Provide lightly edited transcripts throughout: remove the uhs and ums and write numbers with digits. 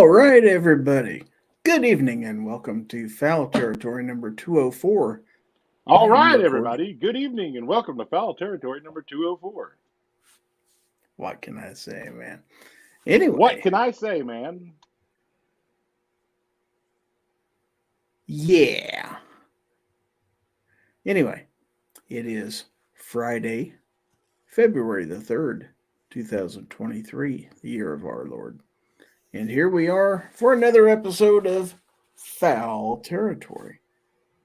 All right, everybody. Good evening and welcome to Fowl Territory number 204. All I'm right, recording. everybody. Good evening and welcome to Fowl Territory number 204. What can I say, man? What Anyway, can I say, man? yeah. Anyway, it is Friday, February the 3rd, 2023, the year of our Lord. And here we are for another episode of Fowl Territory.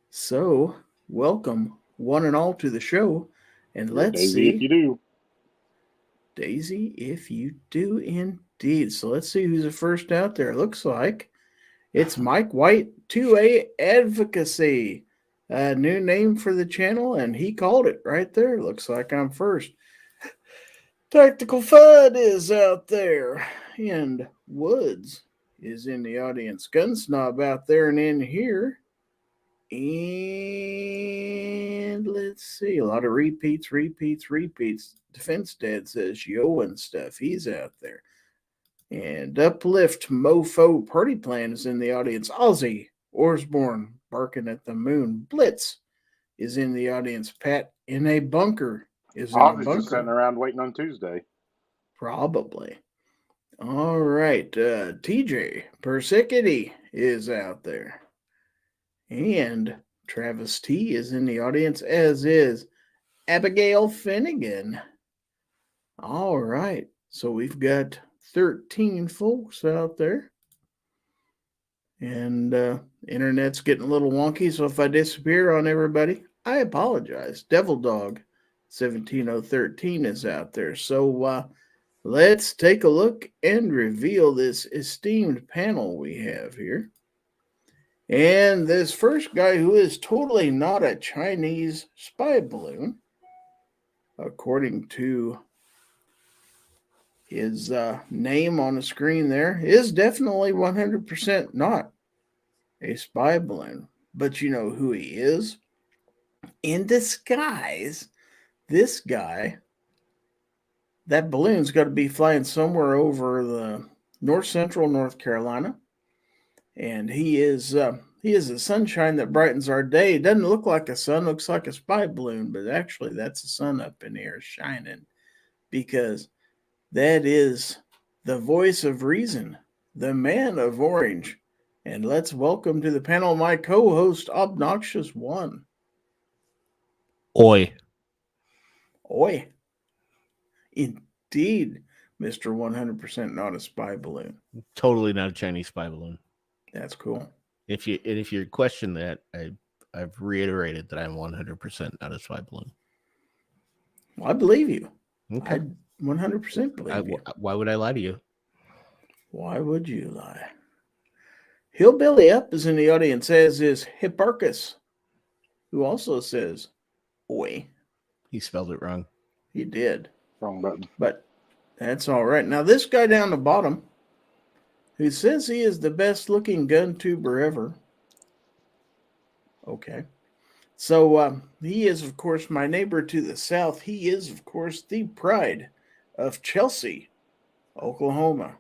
So, welcome one and all to the show. And You're let's Daisy if see. you do. Daisy, if you do indeed. So let's see who's the first out there. Looks like it's Mike White, 2A Advocacy. A new name for the channel, and he called it right there. Looks like I'm first. Tactical Fud is out there, and Woods is in the audience. Gun Snob out there and in here. And let's see, a lot of repeats. Defense Dad says yo and stuff. He's out there. And Uplift Mofo Party Plan is in the audience. Ozzy Orsborn barking at the moon. Blitz is in the audience. Pat in a bunker is in I a was just sitting bunker. around waiting on Tuesday. Probably. All right. TJ Persicity is out there. And Travis T is in the audience, as is Abigail Finnegan. All right. So we've got 13 folks out there. And internet's getting a little wonky, so if I disappear on everybody, I apologize. Devil Dog 17013 is out there. So let's take a look and reveal this esteemed panel we have here. And this first guy, who is totally not a Chinese spy balloon, according to his name on the screen there, is definitely 100% not a spy balloon. But you know who he is? In disguise, this guy, that balloon's got to be flying somewhere over the north central North Carolina. And he is the sunshine that brightens our day. It doesn't look like a sun, looks like a spy balloon, but actually that's the sun up in here shining, because that is the voice of reason, the man of orange. And let's welcome to the panel my co-host, Obnoxious One. Oi. Oi. Indeed, Mr. 100% not a spy balloon. Totally not a Chinese spy balloon. That's cool. If you question that, I've reiterated that I'm 100% not a spy balloon. Well, I believe you. Okay. I 100% believe you. Why would I lie to you? Why would you lie? Hillbilly Up is in the audience, as is Hipparchus, who also says, oi. He spelled it wrong. He did. Wrong button. But that's all right. Now, this guy down the bottom, who says he is the best looking gun tuber ever. Okay. So he is, of course, my neighbor to the south. He is, of course, the pride of Chelsea, Oklahoma,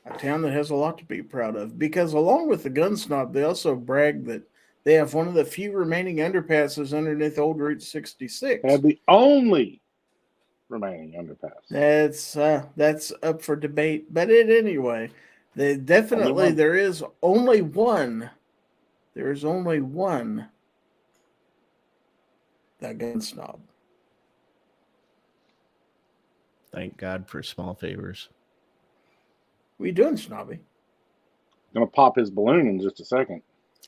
a town that has a lot to be proud of, because along with the Gun Snob, they also brag that they have one of the few remaining underpasses underneath Old Route 66. Had the only remaining underpass. That's up for debate, but anyway, there is only one. There is only one. The Gun Snob. Thank God for small favors. What are you doing, Snobby? Gonna pop his balloon in just a second.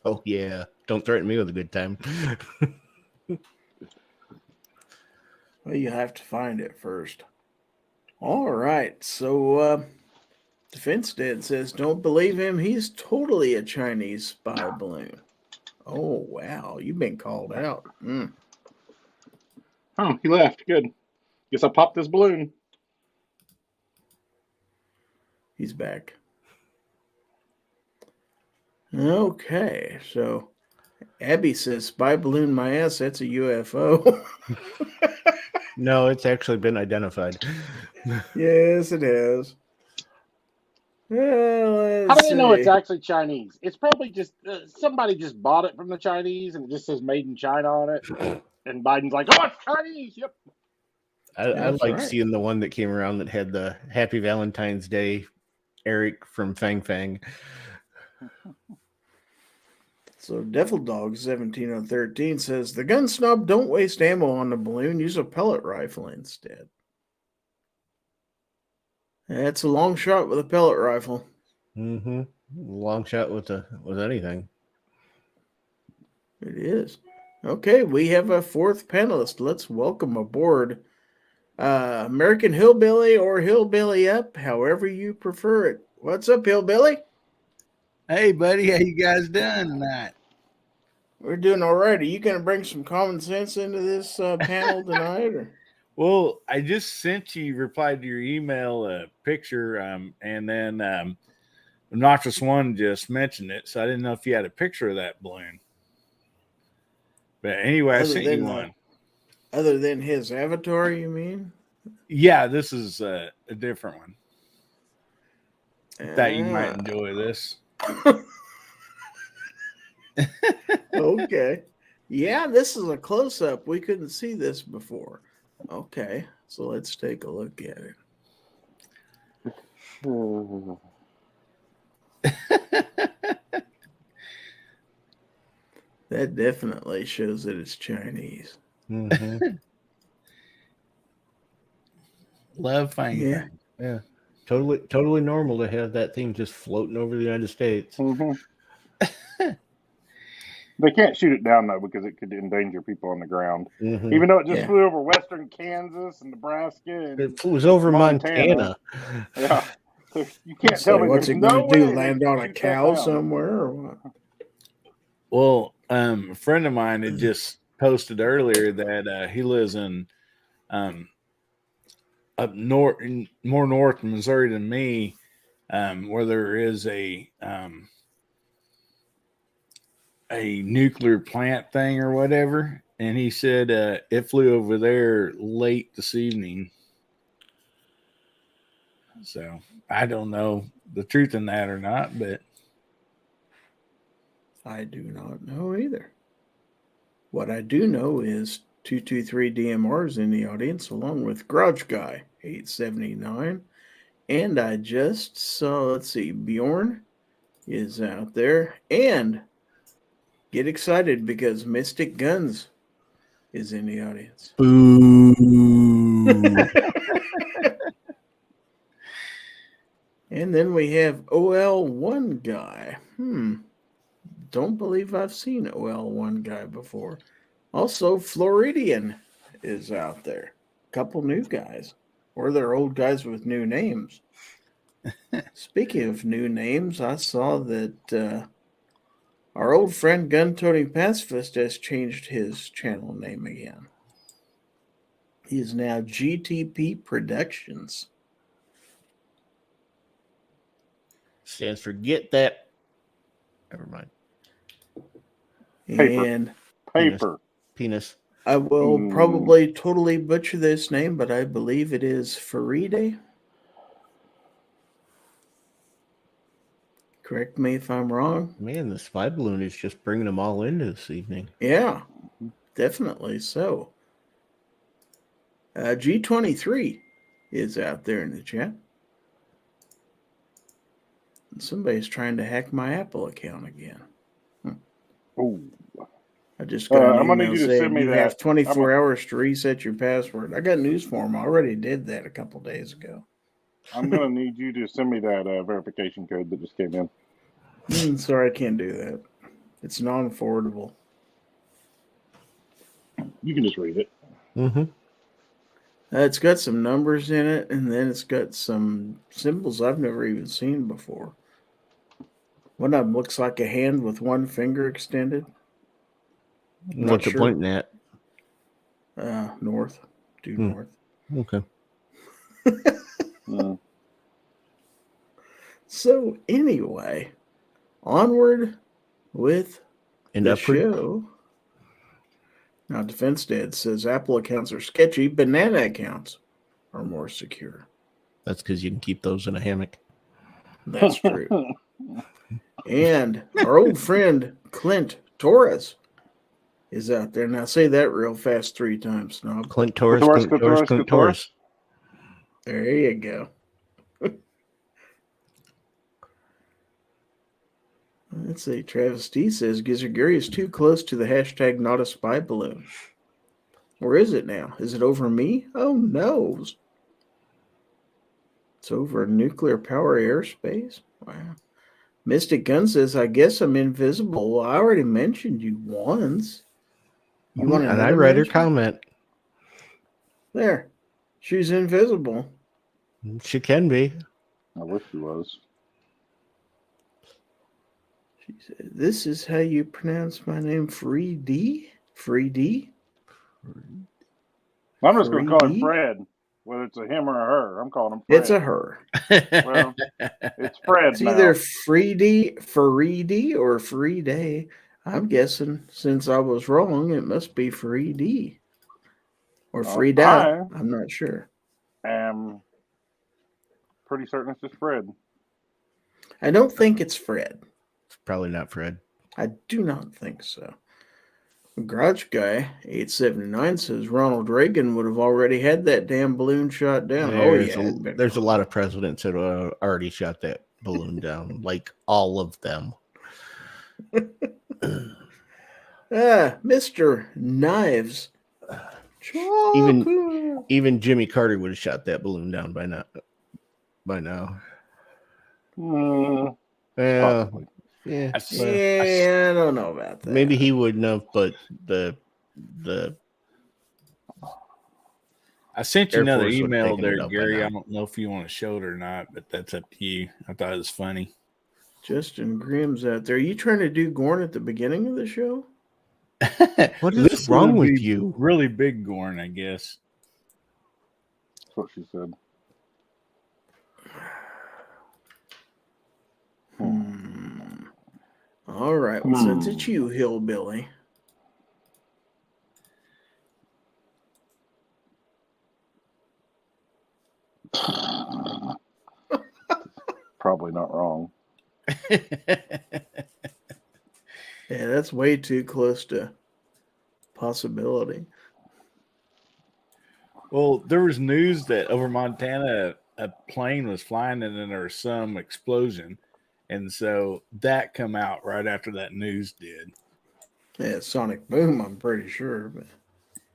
Oh yeah, don't threaten me with a good time. Well, you have to find it first. All right, so Defense Dad says, don't believe him. He's totally a Chinese spy balloon. Oh, wow, you've been called out. Oh, he left. Good. Guess I popped this balloon. He's back. Okay, so Abby says, spy balloon my ass, that's a UFO. No, it's actually been identified. Yes, it has. Well, How do let's they know it's see. actually Chinese? It's probably just somebody just bought it from the Chinese and it just says "Made in China" on it. And Biden's like, "Oh, it's Chinese." Yep. I That's like right. seeing the one that came around that had the Happy Valentine's Day, Eric from Fang Fang. So Devil Dog 17013 says the gun snob don't waste ammo on the balloon, use a pellet rifle instead. That's a long shot with a pellet rifle. Mm-hmm. Long shot with anything. It is. Okay, we have a fourth panelist. Let's welcome aboard American Hillbilly or Hillbilly Up, however you prefer it. What's up, Hillbilly? Hey, buddy, how you guys doing tonight? We're doing all right. Are you going to bring some common sense into this panel tonight? Or? Well, I just sent you, replied to your email, a picture, and then Noxious One just mentioned it, so I didn't know if you had a picture of that balloon. But anyway, I sent you one. Other than his avatar, you mean? Yeah, this is a different one. Thought you might enjoy this. Okay. Yeah, this is a close-up. We couldn't see this before. Okay, so let's take a look at it. That definitely shows that it's Chinese. Mm-hmm. Love Fang Yeah. Fang. Yeah. Totally normal to have that thing just floating over the United States. Mm-hmm. They can't shoot it down, though, because it could endanger people on the ground. Mm-hmm. Even though it just flew over western Kansas and Nebraska. And it was over Montana. Yeah. So you can't So tell me what's there's it going no to do, way land they on can a shoot that cow down. somewhere or what? Well, a friend of mine had just posted earlier that he lives in up north, more north in Missouri than me, where there is a nuclear plant thing or whatever, and he said it flew over there late this evening. So I don't know the truth in that or not, but I do not know either. What I do know is 223 DMR's in the audience, along with Garage Guy 879. And I just saw, let's see, Bjorn is out there. And get excited because Mystic Guns is in the audience. Boo. And then we have OL1 Guy. Don't believe I've seen OL1 Guy before. Also, Floridian is out there. Couple new guys. Or they're old guys with new names. Speaking of new names, I saw that our old friend Gun Toting Pacifist has changed his channel name again. He is now GTP Productions. Stands for get that. Never mind. Paper. And Penis. I will probably totally butcher this name, but I believe it is Faride. Correct me if I'm wrong. Man, the spy balloon is just bringing them all in this evening. Yeah, definitely so. G23 is out there in the chat. And somebody's trying to hack my Apple account again. Oh. I just got I'm an gonna email need you to saying send me you that. have 24 hours to reset your password. I got news for him. I already did that a couple days ago. I'm going to need you to send me that verification code that just came in. Sorry, I can't do that. It's non-forwardable. You can just read it. Mm-hmm. It's got some numbers in it, and then it's got some symbols I've never even seen before. One of them looks like a hand with one finger extended. What's it pointing at? North. Due north. Okay. So anyway, onward with the show. Now, Defense Dad says Apple accounts are sketchy. Banana accounts are more secure. That's because you can keep those in a hammock. That's true. And our old friend Clint Torres is out there. Now say that real fast 3 times, Snob. Clint Torres, Clitoris, Clint Torres, clitoris, Clint clitoris. Torres. There you go. Let's see. Travis D says Gizzard Gary is too close to the hashtag not a spy balloon. Or is it now? Is it over me? Oh no. It's over nuclear power airspace. Wow. Mystic Gun says, I guess I'm invisible. Well, I already mentioned you once. You want And I another read her mention? comment. There. She's invisible. She can be. I wish he was. She said, this is how you pronounce my name, Free D? Free D? I'm just going to call him 3D? Fred, whether it's a him or a her. I'm calling him Fred. It's a her. Well, it's Fred It's now. either Free-D, or Free Day. I'm guessing since I was wrong, it must be Free D. Or Free Day. I I'm not sure. am pretty certain it's just Fred. I don't think it's Fred. It's probably not Fred. I do not think so. Garage Guy 879 says Ronald Reagan would have already had that damn balloon shot down. There's a lot of presidents that already shot that balloon down, like all of them. Mr. Knives. Even Jimmy Carter would have shot that balloon down by now. Possibly. Yeah, I don't know about that. maybe he wouldn't have, but the I sent you Air another Force would have email taken there, it up by Gary. now. I don't know if you want to show it or not, but that's up to you. I thought it was funny. Justin Grimm's out there. Are you trying to do Gorn at the beginning of the show? What is This wrong would with be you? Really big Gorn, I guess. That's what she said. All right. Well, since it's you, hillbilly. Probably not wrong. Yeah, that's way too close to possibility. Well, there was news that over Montana, a plane was flying and then there was some explosion. And so that come out right after that news did. Yeah, Sonic Boom, I'm pretty sure. But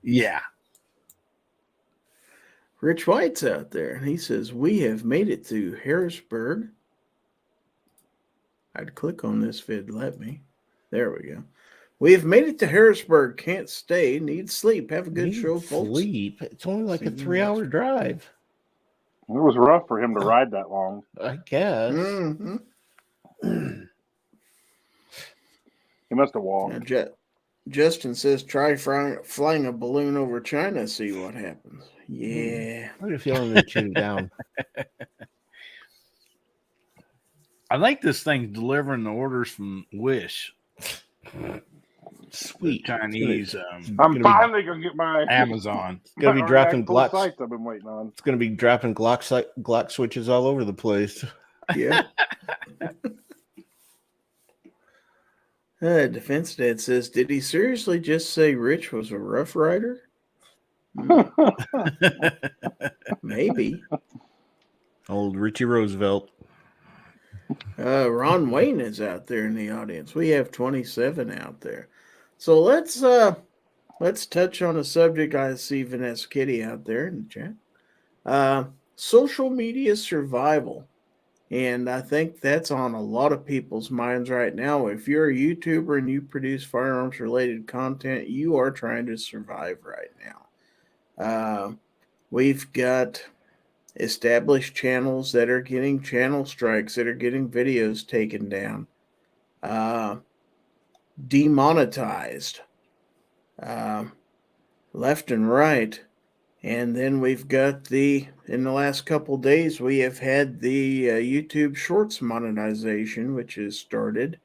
Yeah. Rich White's out there, and he says, we have made it to Harrisburg. I'd click on this if it'd let me. There we go. We have made it to Harrisburg. Can't stay. Need sleep. Have a good show, folks. Sleep. It's only like a See you 3-hour drive. It was rough for him to ride that long. I guess. Mm-hmm. He must have walked. Now, Justin says, try flying a balloon over China, see what happens. Yeah. I have a feeling they shoot it down. I think this thing's delivering the orders from Wish. Sweet. Chinese. I'm finally going to get my Amazon. It's going to be dropping Glocks. Glocks. I've been waiting on. It's going to be dropping Glock switches all over the place. Yeah. Defense Dad says, did he seriously just say Rich was a Rough Rider? Maybe. Old Richie Roosevelt. Ron Wayne is out there in the audience. We have 27 out there. So let's touch on a subject. I see Vanessa Kitty out there in the chat. Social media survival. And I think that's on a lot of people's minds right now. If you're a YouTuber and you produce firearms related content, you are trying to survive right now. We've got established channels that are getting channel strikes, that are getting videos taken down, demonetized, left and right. And then we've got in the last couple days, we have had the YouTube Shorts monetization, which has started,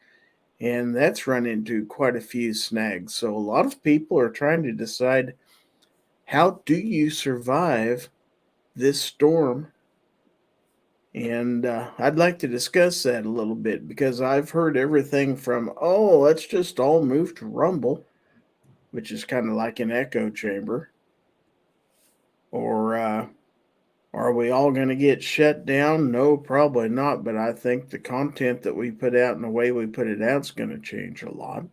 and that's run into quite a few snags. So a lot of people are trying to decide, how do you survive this storm And I'd like to discuss that a little bit because I've heard everything from, oh, let's just all move to Rumble, which is kind of like an echo chamber. Or are we all going to get shut down? No, probably not. But I think the content that we put out and the way we put it out is going to change a lot.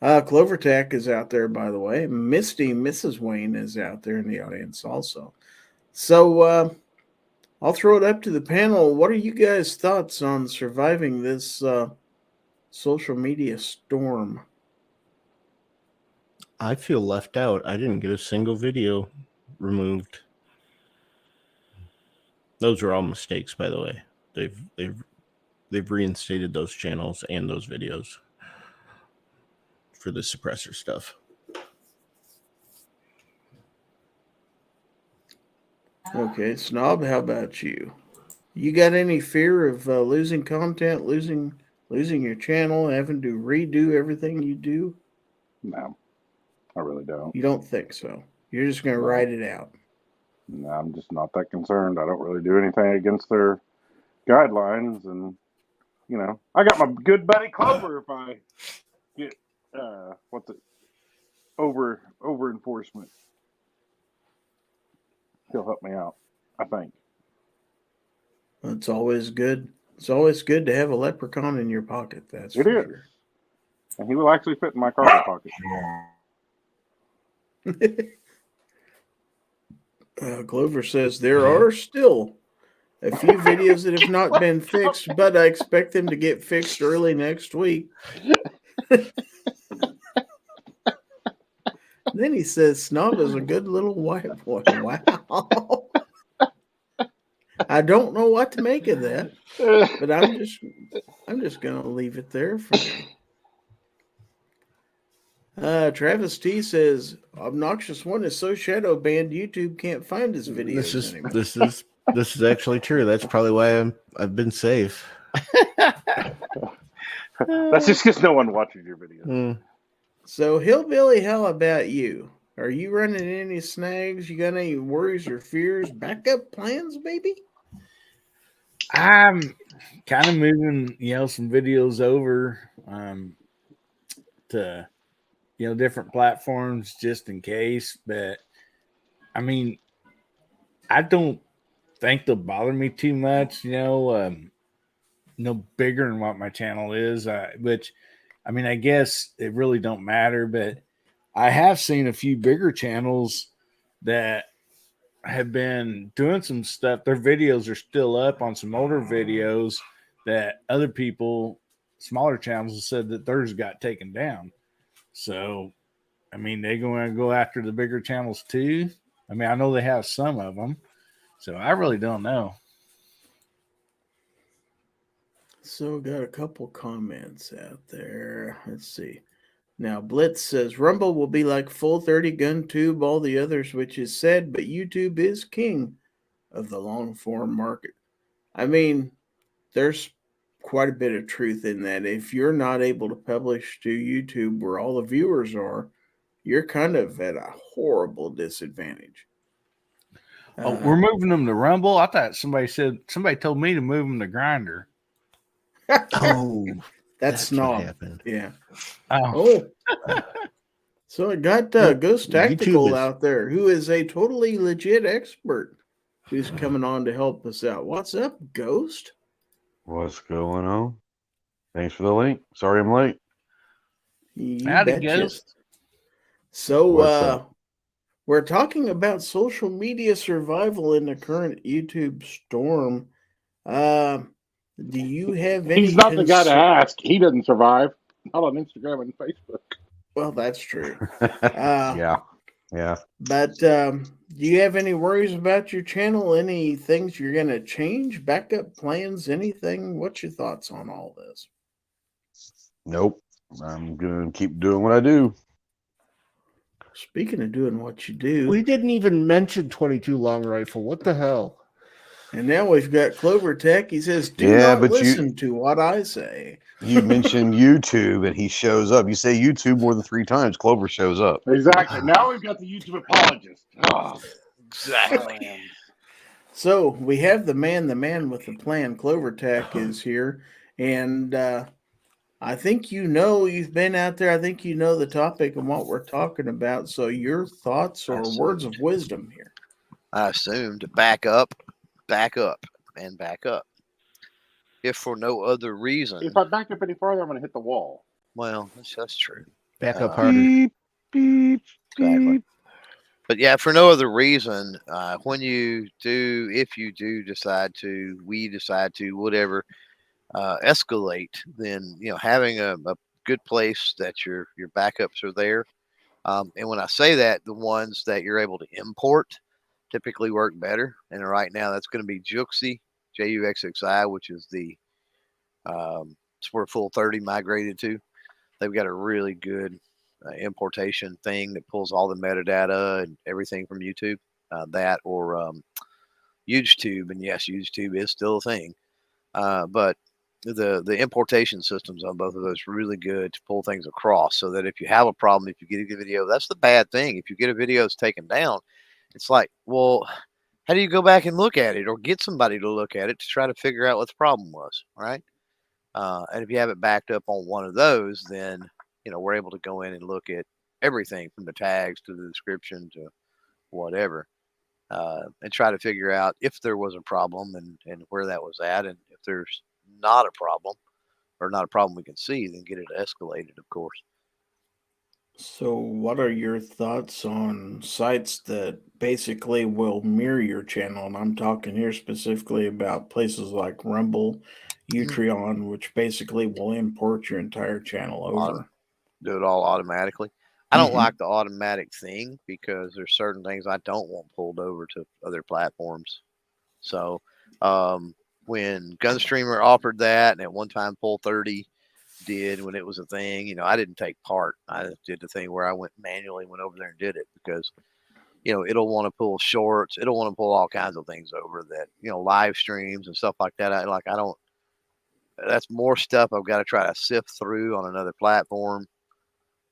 Clovertack is out there, by the way. Misty, Mrs. Wayne is out there in the audience also. So I'll throw it up to the panel. What are you guys' thoughts on surviving this social media storm? I feel left out. I didn't get a single video removed. Those are all mistakes, by the way. They've reinstated those channels and those videos for the suppressor stuff. Okay, Snob, how about you? You got any fear of losing content, losing your channel, having to redo everything you do? No, I really don't. You don't think so? You're just going to ride it out. No, I'm just not that concerned. I don't really do anything against their guidelines, and I got my good buddy Clover. If I get over enforcement, he'll help me out, I think. It's always good. It's always good to have a leprechaun in your pocket. That's it for is. sure. And he will actually fit in my cargo pocket. Clover says there are still a few videos that have not been fixed, but I expect them to get fixed early next week. Then he says Snob is a good little white boy. Wow. I don't know what to make of that, but I'm just gonna leave it there for now. Travis T says Obnoxious One is so shadow banned YouTube can't find his videos anymore. This is actually true. That's probably why I've been safe. That's just because no one watches your videos. So Hillbilly, how about you? Are you running any snags? You got any worries or fears? Backup plans, baby? I'm kind of moving, some videos over to, different platforms just in case. But I mean, I don't think they'll bother me too much, no bigger than what my channel is, which, I mean, I guess it really don't matter, but I have seen a few bigger channels that have been doing some stuff. Their videos are still up on some older videos that other people, smaller channels, have said that theirs got taken down. So, I mean, they're going to go after the bigger channels too. I mean, I know they have some of them, so I really don't know. So got a couple comments out there. Let's see. Now, Blitz says, Rumble will be like Full 30 Gun Tube, all the others, which is sad, but YouTube is king of the long-form market. I mean, there's quite a bit of truth in that. If you're not able to publish to YouTube where all the viewers are, you're kind of at a horrible disadvantage. We're moving them to Rumble. I thought somebody told me to move them to Grindr. Oh, that's what not happened. Yeah. Oh. So I got Ghost Tactical out there, who is a totally legit expert, who's coming on to help us out. What's up, Ghost? What's going on? Thanks for the link. Sorry I'm late. Howdy, Ghost. So we're talking about social media survival in the current YouTube storm. Do you have any? He's not the guy to ask. He doesn't survive. Not on Instagram and Facebook. Well, that's true. Yeah. But do you have any worries about your channel? Any things you're going to change? Backup plans? Anything? What's your thoughts on all this? Nope. I'm going to keep doing what I do. Speaking of doing what you do, We didn't even mention 22 long rifle. What the hell? and now we've got Clover Tech. He says, "Do Yeah, not but listen to what I say." You mentioned YouTube and he shows up. You say YouTube more than 3 times, Clover shows up. Exactly. Now we've got the YouTube apologist. Oh, Exactly. So we have the man with the plan. CloverTech is here, and I think you've been out there. I think you know the topic and what we're talking about. So your thoughts or words of wisdom here. I assumed back up, and back up. If for no other reason, If I back up any farther, I'm going to hit the wall. well, that's true. Back up Uh, harder. Beep, beep, Exactly. beep. But yeah, for no other reason, when you do, if you do decide to, we decide to, whatever, escalate, then having a good place that your backups are there. And when I say that, the ones that you're able to import typically work better. And right now, that's going to be Juxi, JUXXI, which is the it's where Full 30 migrated to. They've got a really good importation thing that pulls all the metadata and everything from YouTube. That or YouTube, and yes, YouTube is still a thing. But the importation systems on both of those really good to pull things across, so that if you have a problem, if you get a video, that's the bad thing. If you get a video that's taken down, it's like, well, how do you go back and look at it or get somebody to look at it to try to figure out what the problem was, right? And if you have it backed up on one of those, then we're able to go in and look at everything from the tags to the description to whatever, and try to figure out if there was a problem and where that was at. And if there's not a problem or not a problem we can see, then get it escalated, of course. So, what are your thoughts on sites that basically will mirror your channel? And I'm talking here specifically about places like Rumble, Utreon, which basically will import your entire channel over. Do it all automatically. I don't like the automatic thing because there's certain things I don't want pulled over to other platforms. So when Gunstreamer offered that, and at one time Full 30 did when it was a thing, I didn't take part. I did the thing where I went over there and did it because it'll want to pull shorts, it'll want to pull all kinds of things over that, live streams and stuff like that. I don't. That's more stuff I've got to try to sift through on another platform.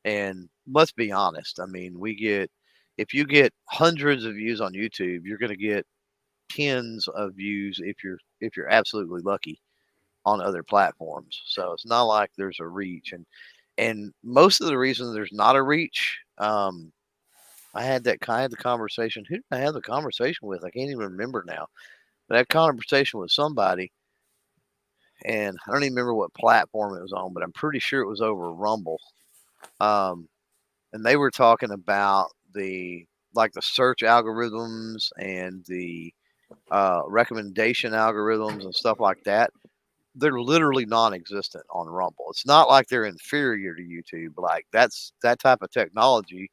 And let's be honest. I mean, if you get hundreds of views on YouTube, you're going to get tens of views if you're absolutely lucky on other platforms. So it's not like there's a reach. And most of the reason there's not a reach, I had the conversation. Who did I have the conversation with? I can't even remember now. But I had a conversation with somebody, and I don't even remember what platform it was on, but I'm pretty sure it was over Rumble. And they were talking about the search algorithms and the recommendation algorithms and stuff like that. They're literally non-existent on Rumble. It's not like they're inferior to YouTube. Like that type of technology,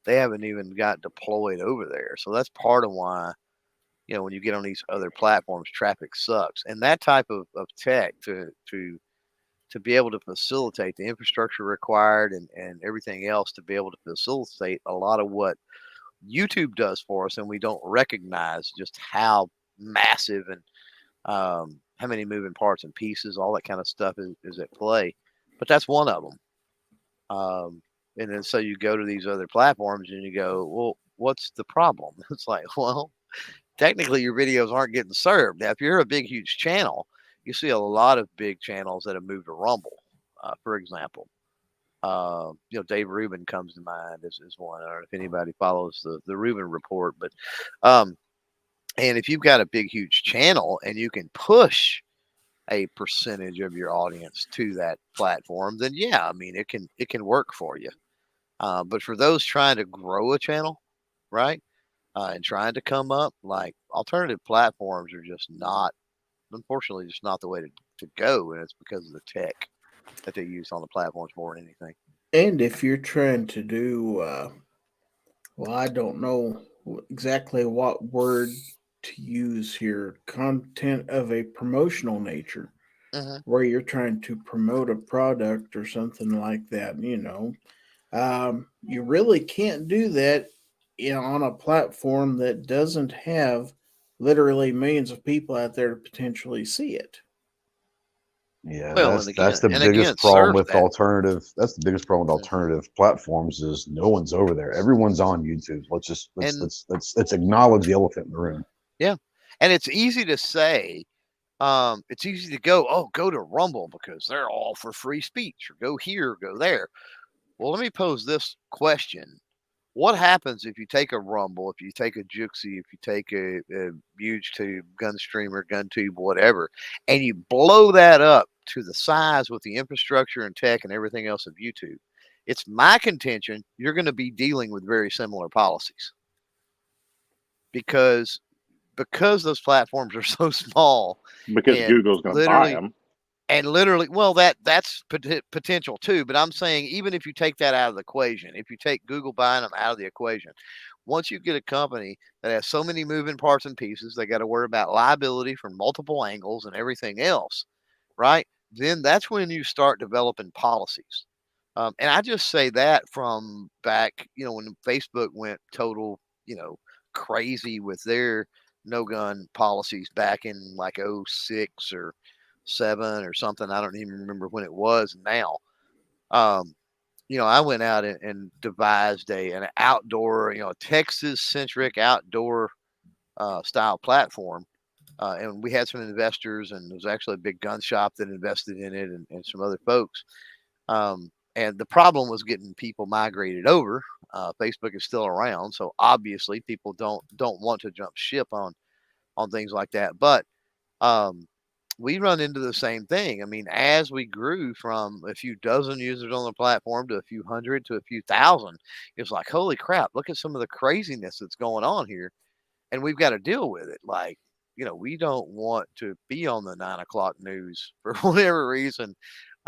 they haven't even got deployed over there. So that's part of why, when you get on these other platforms, traffic sucks. And that type of tech to be able to facilitate the infrastructure required and everything else to be able to facilitate a lot of what YouTube does for us, and we don't recognize just how massive and how many moving parts and pieces, all that kind of stuff is at play. But that's one of them. And then so you go to these other platforms and you go, well, what's the problem? It's like, well, technically your videos aren't getting served. Now, if you're a big, huge channel, you see a lot of big channels that have moved to Rumble, for example. Dave Rubin comes to mind as one. I don't know if anybody follows the Rubin report, but and if you've got a big, huge channel and you can push a percentage of your audience to that platform, then yeah, I mean, it can work for you. But for those trying to grow a channel, right, and trying to come up, like alternative platforms are just not, unfortunately, just not the way to go, and it's because of the tech that they use on the platforms more than anything. And if you're trying to do, I don't know exactly what word to use here, content of a promotional nature, where you're trying to promote a product or something like that, you really can't do that on a platform that doesn't have literally millions of people out there to potentially see it. Yeah, Well, that's the biggest problem with alternative. That's the biggest problem with alternative platforms is no one's over there. Everyone's on YouTube. Let's acknowledge the elephant in the room. Yeah, And it's easy to say, it's easy to go to Rumble because they're all for free speech, or go here, go there. Well, let me pose this question. What happens if you take a Rumble, if you take a Jooxie, if you take a YouTube, Gunstreamer, GunTube, whatever, and you blow that up to the size with the infrastructure and tech and everything else of YouTube? It's my contention you're going to be dealing with very similar policies because those platforms are so small. Because And Google's going to buy them. And literally, well, that's potential too. But I'm saying, even if you take that out of the equation, if you take Google buying them out of the equation, once you get a company that has so many moving parts and pieces, they got to worry about liability from multiple angles and everything else, right? Then that's when you start developing policies. And I just say that from back, when Facebook went total, crazy with their no gun policies back in like 06 or 7 or something. I don't even remember when it was now. I went out and devised an outdoor, Texas centric outdoor style platform. And we had some investors, and there was actually a big gun shop that invested in it, and some other folks. And the problem was getting people migrated over. Facebook is still around, so obviously people don't want to jump ship on things like that. But we run into the same thing. I mean, as we grew from a few dozen users on the platform to a few hundred to a few thousand, it's like, holy crap, look at some of the craziness that's going on here. And we've got to deal with it. Like, we don't want to be on the 9 o'clock news for whatever reason,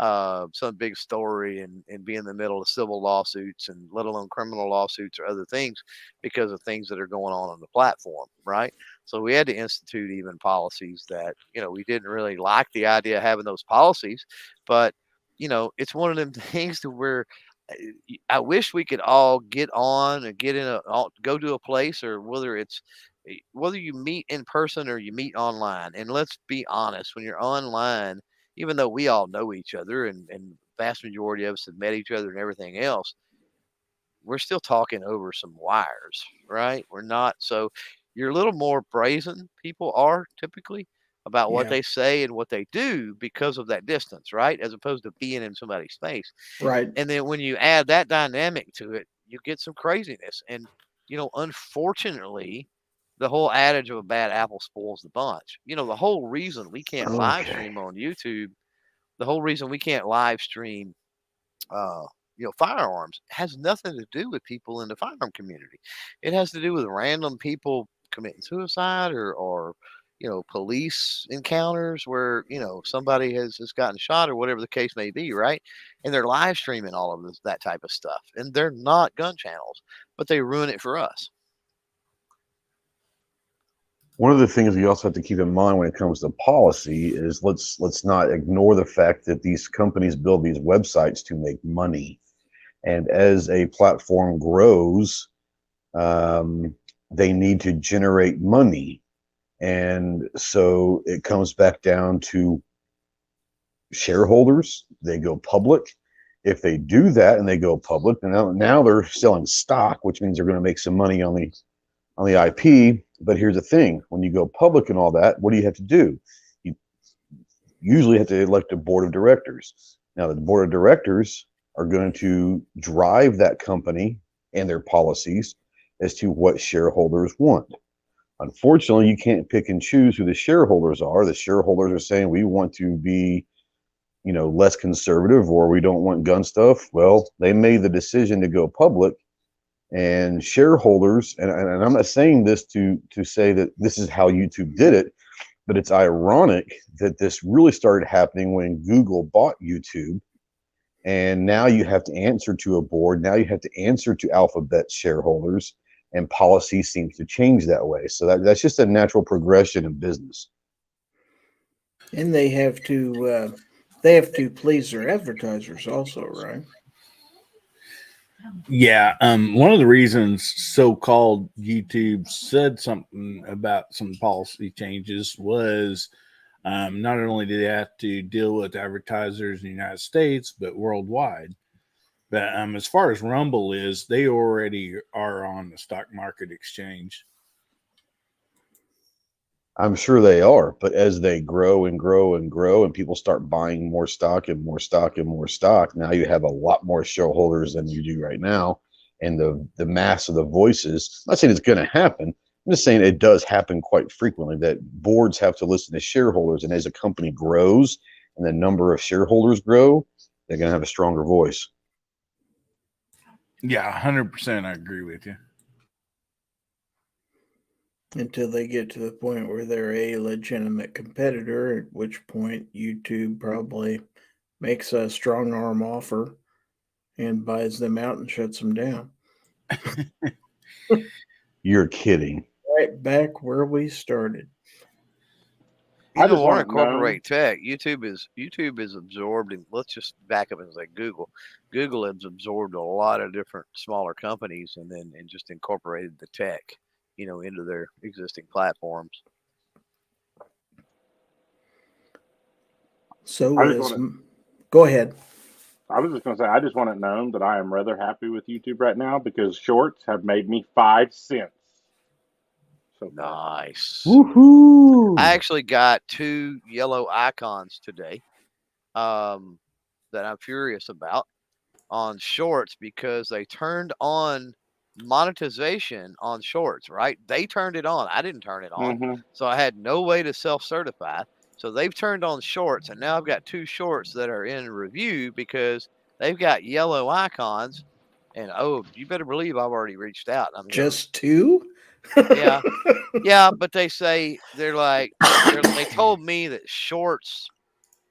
some big story and be in the middle of civil lawsuits, and let alone criminal lawsuits or other things, because of things that are going on the platform, right? So we had to institute even policies that, we didn't really like the idea of having those policies, but it's one of them things to where I wish we could all get on and go to a place, or whether you meet in person or you meet online. And let's be honest, when you're online, even though we all know each other and vast majority of us have met each other and everything else, we're still talking over some wires, right? We're not. So you're a little more brazen, people are typically, about what Yeah. they say and what they do because of that distance, right? As opposed to being in somebody's face. Right. And then when you add that dynamic to it, you get some craziness. And, unfortunately, the whole adage of a bad apple spoils the bunch. The whole reason we can't live stream on YouTube, the whole reason we can't live stream, firearms, has nothing to do with people in the firearm community. It has to do with random people committing suicide, or police encounters where, somebody has gotten shot, or whatever the case may be, right? And they're live streaming all of that type of stuff. And they're not gun channels, but they ruin it for us. One of the things we also have to keep in mind when it comes to policy is let's not ignore the fact that these companies build these websites to make money. And as a platform grows, they need to generate money. And so it comes back down to shareholders. They go public. If they do that and they go public, now they're selling stock, which means they're going to make some money on the IP. But here's the thing: when you go public and all that, what do you have to do? You usually have to elect a board of directors. Now, the board of directors are going to drive that company and their policies as to what shareholders want. Unfortunately, you can't pick and choose who the shareholders are. The shareholders are saying we want to be, less conservative, or we don't want gun stuff. Well, they made the decision to go public, and shareholders, and I'm not saying this to say that this is how YouTube did it, but it's ironic that this really started happening when Google bought YouTube. And now you have to answer to a board. Now you have to answer to Alphabet shareholders, and policy seems to change that way. So that's just a natural progression in business. And they have to please their advertisers also, right? Yeah. One of the reasons so-called YouTube said something about some policy changes was not only did they have to deal with advertisers in the United States, but worldwide. But as far as Rumble is, they already are on the stock market exchange. I'm sure they are, but as they grow and grow and grow, and people start buying more stock and more stock and more stock, now you have a lot more shareholders than you do right now, and the mass of the voices. I'm not saying it's going to happen. I'm just saying it does happen quite frequently that boards have to listen to shareholders, and as a company grows and the number of shareholders grow, they're going to have a stronger voice. Yeah, 100%. I agree with you. Until they get to the point where they're a legitimate competitor, at which point YouTube probably makes a strong arm offer and buys them out and shuts them down. You're kidding. Right back where we started. You I know, just or want it known. incorporate tech. YouTube is absorbed, and let's just back up and say Google. Google has absorbed a lot of different smaller companies, and just incorporated the tech, into their existing platforms. So I just go ahead. I was just going to say, I just want it known that I am rather happy with YouTube right now because shorts have made me 5 cents. So Nice. Woohoo! I actually got 2 yellow icons today that I'm furious about on shorts because they turned on monetization on shorts, right? They turned it on. I didn't turn it on. So I had no way to self-certify. So they've turned on shorts, and now I've got 2 shorts that are in review because they've got yellow icons. And you better believe I've already reached out. I mean, just 2? Yeah. Yeah, but they say they told me that shorts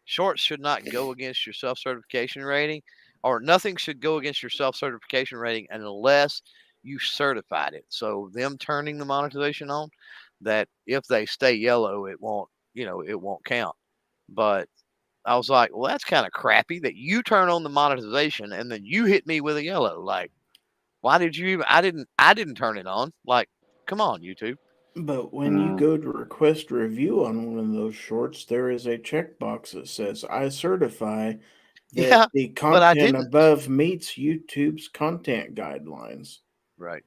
should not go against your self-certification rating, or nothing should go against your self-certification rating unless you certified it. So them turning the monetization on, that if they stay yellow, it won't count. But I was like, well, that's kind of crappy that you turn on the monetization and then you hit me with a yellow. Like, why did you even? I didn't turn it on. Like, come on, YouTube. But when you go to request a review on one of those shorts, there is a checkbox that says, I certify that the but I content didn't. above meets YouTube's content guidelines. Right.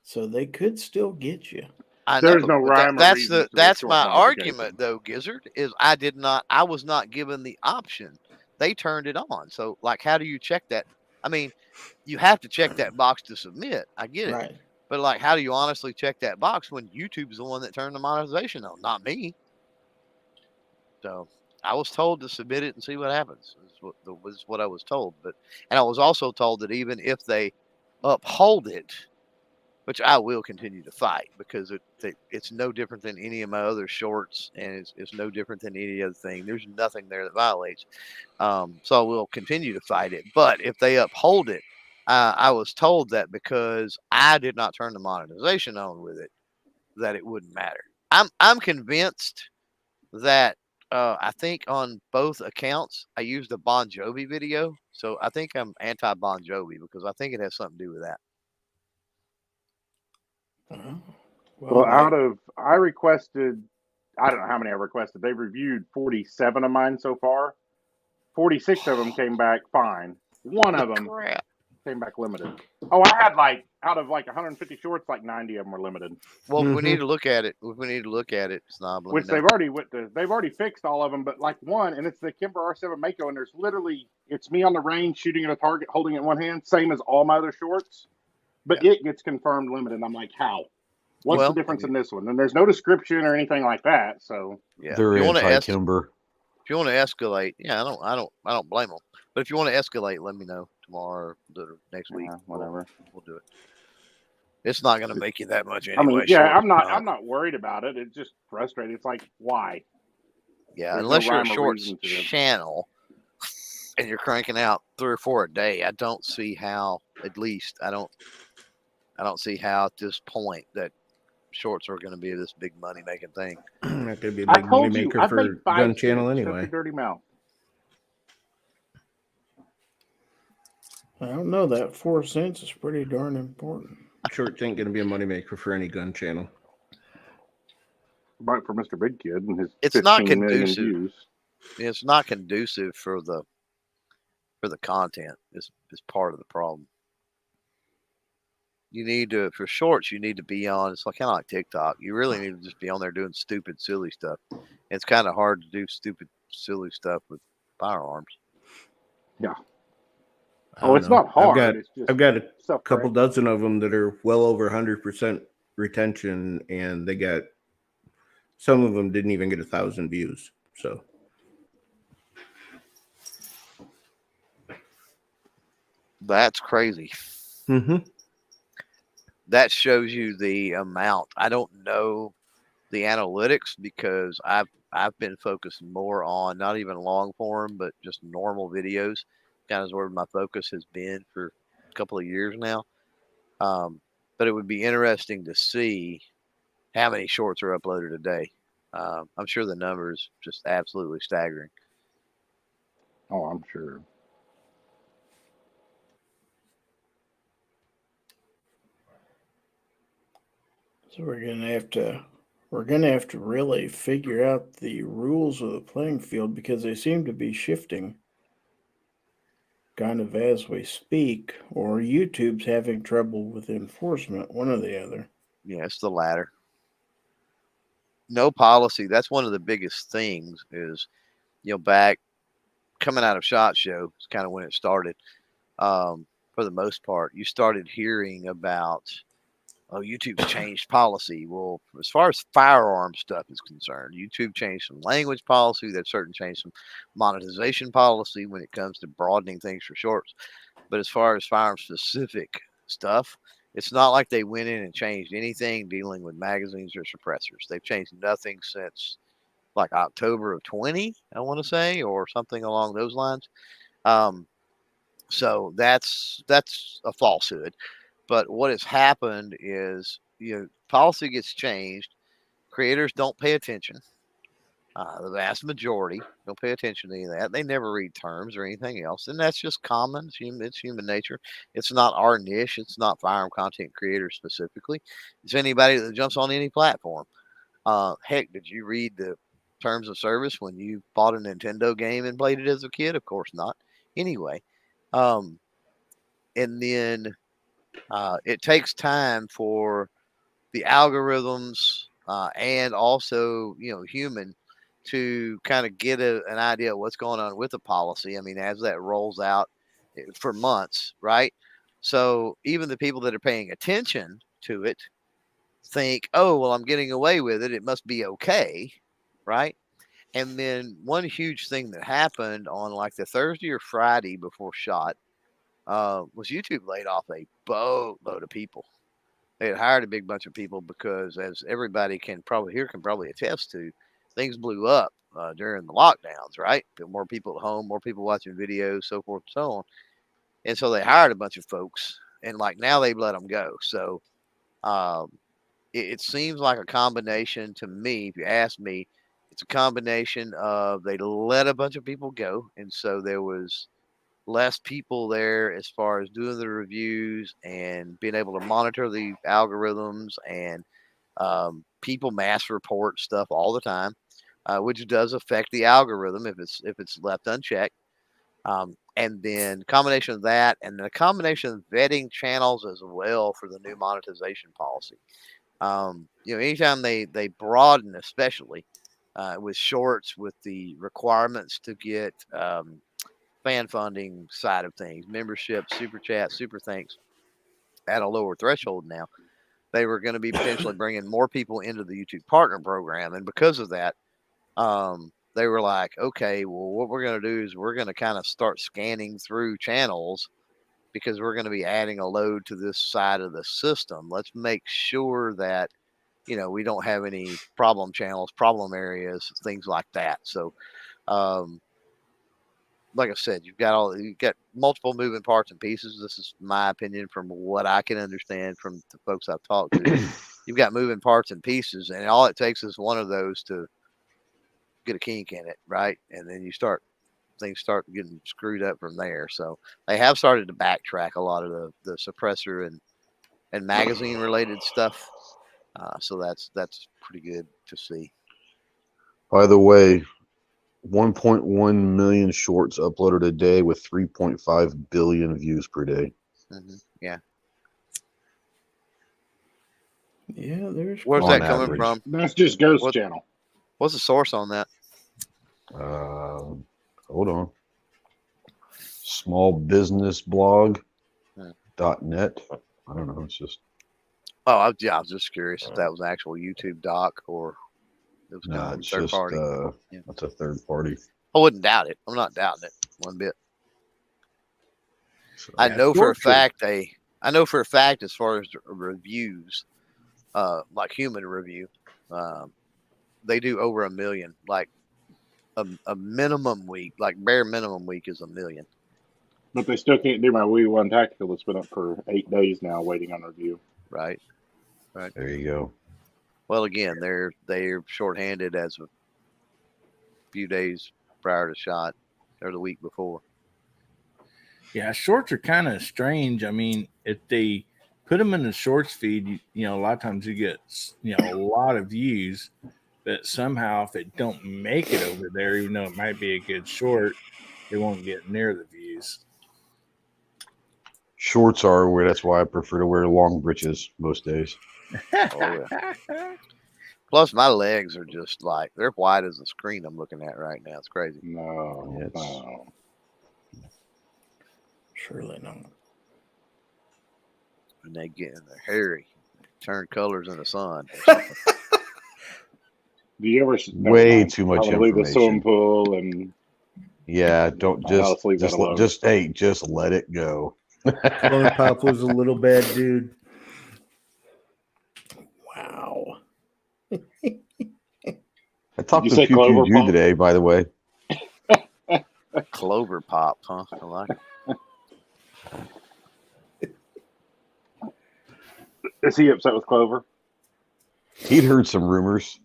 So they could still get you. I There's know, no but rhyme or that's reason to a that's short my notification. argument though, Gizzard, is I was not given the option. They turned it on. So like, how do you check that? I mean, you have to check that box to submit. I get it. Right. But like, how do you honestly check that box when YouTube's the one that turned the monetization on, not me? So I was told to submit it and see what happens. Was what I was told. And I was also told that even if they uphold it, which I will continue to fight because it's no different than any of my other shorts, and it's no different than any other thing. There's nothing there that violates. So I will continue to fight it. But if they uphold it, I was told that because I did not turn the monetization on with it, that it wouldn't matter. I'm convinced that I think on both accounts I used a Bon Jovi video, so I think I'm anti Bon Jovi because I think it has something to do with that. Well, I requested, I don't know how many I requested. They've reviewed 47 of mine so far. 46 of them came back fine. One of them came back limited. Oh, I had out of 150 shorts, 90 of them were limited. Well, we need to look at it. We need to look at it, Snob. Which they've already fixed all of them, but one, and it's the Kimber R7 Mako, and there's literally, it's me on the range shooting at a target, holding it in one hand, same as all my other shorts, but it gets confirmed limited. I'm like, how? What's the difference in this one? And there's no description or anything like that. So yeah, they're anti-Kimber. If you want to escalate, I don't blame them. But if you want to escalate, let me know tomorrow or next week. Whatever. We'll do it. It's not going to make you that much anyway. I mean, I'm not worried about it. It's just frustrating. It's like, why? Yeah, unless you're a shorts channel and you're cranking out 3 or 4 a day, I don't see how. At least I don't see how at this point that shorts are going to be this big money making thing. Not going to be a big money maker for gun channel anyway. Dirty mouth. I don't know. That 4 cents is pretty darn important. Shorts ain't going to be a money maker for any gun channel. Right, for Mr. Big Kid and his it's 15 not million conducive. Views. It's not conducive for the content. Is part of the problem. you need to, for shorts, you need to be on, it's like kind of like TikTok. You really need to just be on there doing stupid, silly stuff. It's kind of hard to do stupid, silly stuff with firearms. Yeah. I Oh, don't it's know. not hard. I've got It's just I've got a self couple dozen of them that are well over 100% retention, and they got some of them didn't even get 1,000 views. So That's crazy. mm-hmm. That shows you the amount. I don't know the analytics because I've been focused more on not even long form, but just normal videos. Kind of where my focus has been for a couple of years now. But it would be interesting to see how many shorts are uploaded a day. I'm sure the number is just absolutely staggering. Oh, I'm sure. So we're gonna have to really figure out the rules of the playing field because they seem to be shifting kind of as we speak, or YouTube's having trouble with enforcement, one or the other. Yeah, it's the latter. No policy. That's one of the biggest things is, back coming out of SHOT Show is kind of when it started. For the most part, you started hearing about, YouTube's changed policy. Well, as far as firearm stuff is concerned, YouTube changed some language policy. They've certainly changed some monetization policy when it comes to broadening things for shorts. But as far as firearm specific stuff, it's not like they went in and changed anything dealing with magazines or suppressors. They've changed nothing since like October of 20, I want to say, or something along those lines. So that's a falsehood. But what has happened is, policy gets changed. Creators don't pay attention. The vast majority don't pay attention to any of that. They never read terms or anything else, and that's just common. It's human nature. It's not our niche. It's not firearm content creators specifically. It's anybody that jumps on any platform. Heck, did you read the terms of service when you bought a Nintendo game and played it as a kid? Of course not. Anyway, and then it takes time for the algorithms and also human to kind of get an idea of what's going on with the policy. I mean, as that rolls out for months, right? So even the people that are paying attention to it think, oh, well, I'm getting away with it. It must be okay, right? And then one huge thing that happened on like the Thursday or Friday before SHOT was YouTube laid off a boatload of people. They had hired a big bunch of people because, as everybody can probably attest to, things blew up during the lockdowns, right? More people at home, more people watching videos, so forth and so on. And so they hired a bunch of folks, and like now they've let them go. So it seems like a combination to me, if you ask me, it's a combination of they let a bunch of people go, and so there was less people there as far as doing the reviews and being able to monitor the algorithms, and people mass report stuff all the time, which does affect the algorithm if it's left unchecked. And then combination of that, and then a combination of vetting channels as well for the new monetization policy. Anytime they broaden, especially with shorts, with the requirements to get fan funding side of things, membership, super chat, super thanks at a lower threshold now. They were going to be potentially bringing more people into the YouTube partner program. And because of that, they were like, okay, well, what we're going to do is we're going to kind of start scanning through channels because we're going to be adding a load to this side of the system. Let's make sure that, we don't have any problem channels, problem areas, things like that. So, like I said, you've got multiple moving parts and pieces. This is my opinion from what I can understand from the folks I've talked to. You've got moving parts and pieces, and all it takes is one of those to get a kink in it, right? And then things start getting screwed up from there. So they have started to backtrack a lot of the suppressor and magazine related stuff. So that's pretty good to see. By the way, 1.1 million shorts uploaded a day with 3.5 billion views per day. Mm-hmm. Yeah. Yeah, there's. Where's On that coming average. from? That's just Ghost What- Channel. What's the source on that? Hold on. Smallbusinessblog.net. I don't know. It's just Oh, I was just curious if that was an actual YouTube doc or it was no. coming from It's third just party. that's a third party. I wouldn't doubt it. I'm not doubting it one bit. So, I Yeah, know for a torture. fact as far as reviews, like human review, they do over 1 million. Like a minimum week, like bare minimum week is 1 million. But they still can't do my Wii One Tactical that's been up for 8 days now waiting on review. Right. there you go. Well, again, they're shorthanded as a few days prior to shot or the week before. Yeah, shorts are kind of strange. I mean, if they put them in the shorts feed, you know, a lot of times you get, you know, a lot of views, but somehow if it don't make it over there, even though it might be a good short, it won't get near the views. Shorts are where that's why I prefer to wear long breeches most days. Oh, yeah. Plus, my legs are just like they're white as the screen I'm looking at right now. It's crazy. No, Yes. no. Surely not. And they get in their hairy, turn colors in the sun. Do you ever Way too much I'll leave the swimming information. pool and Yeah, don't I'll just leave that alone. just let it go. Clone Pop was a little bad dude. Wow. I talked You to say Pew Clover Pew Pop? today, by the way. Clover pop, huh? I like it. Is he upset with Clover? He'd heard some rumors.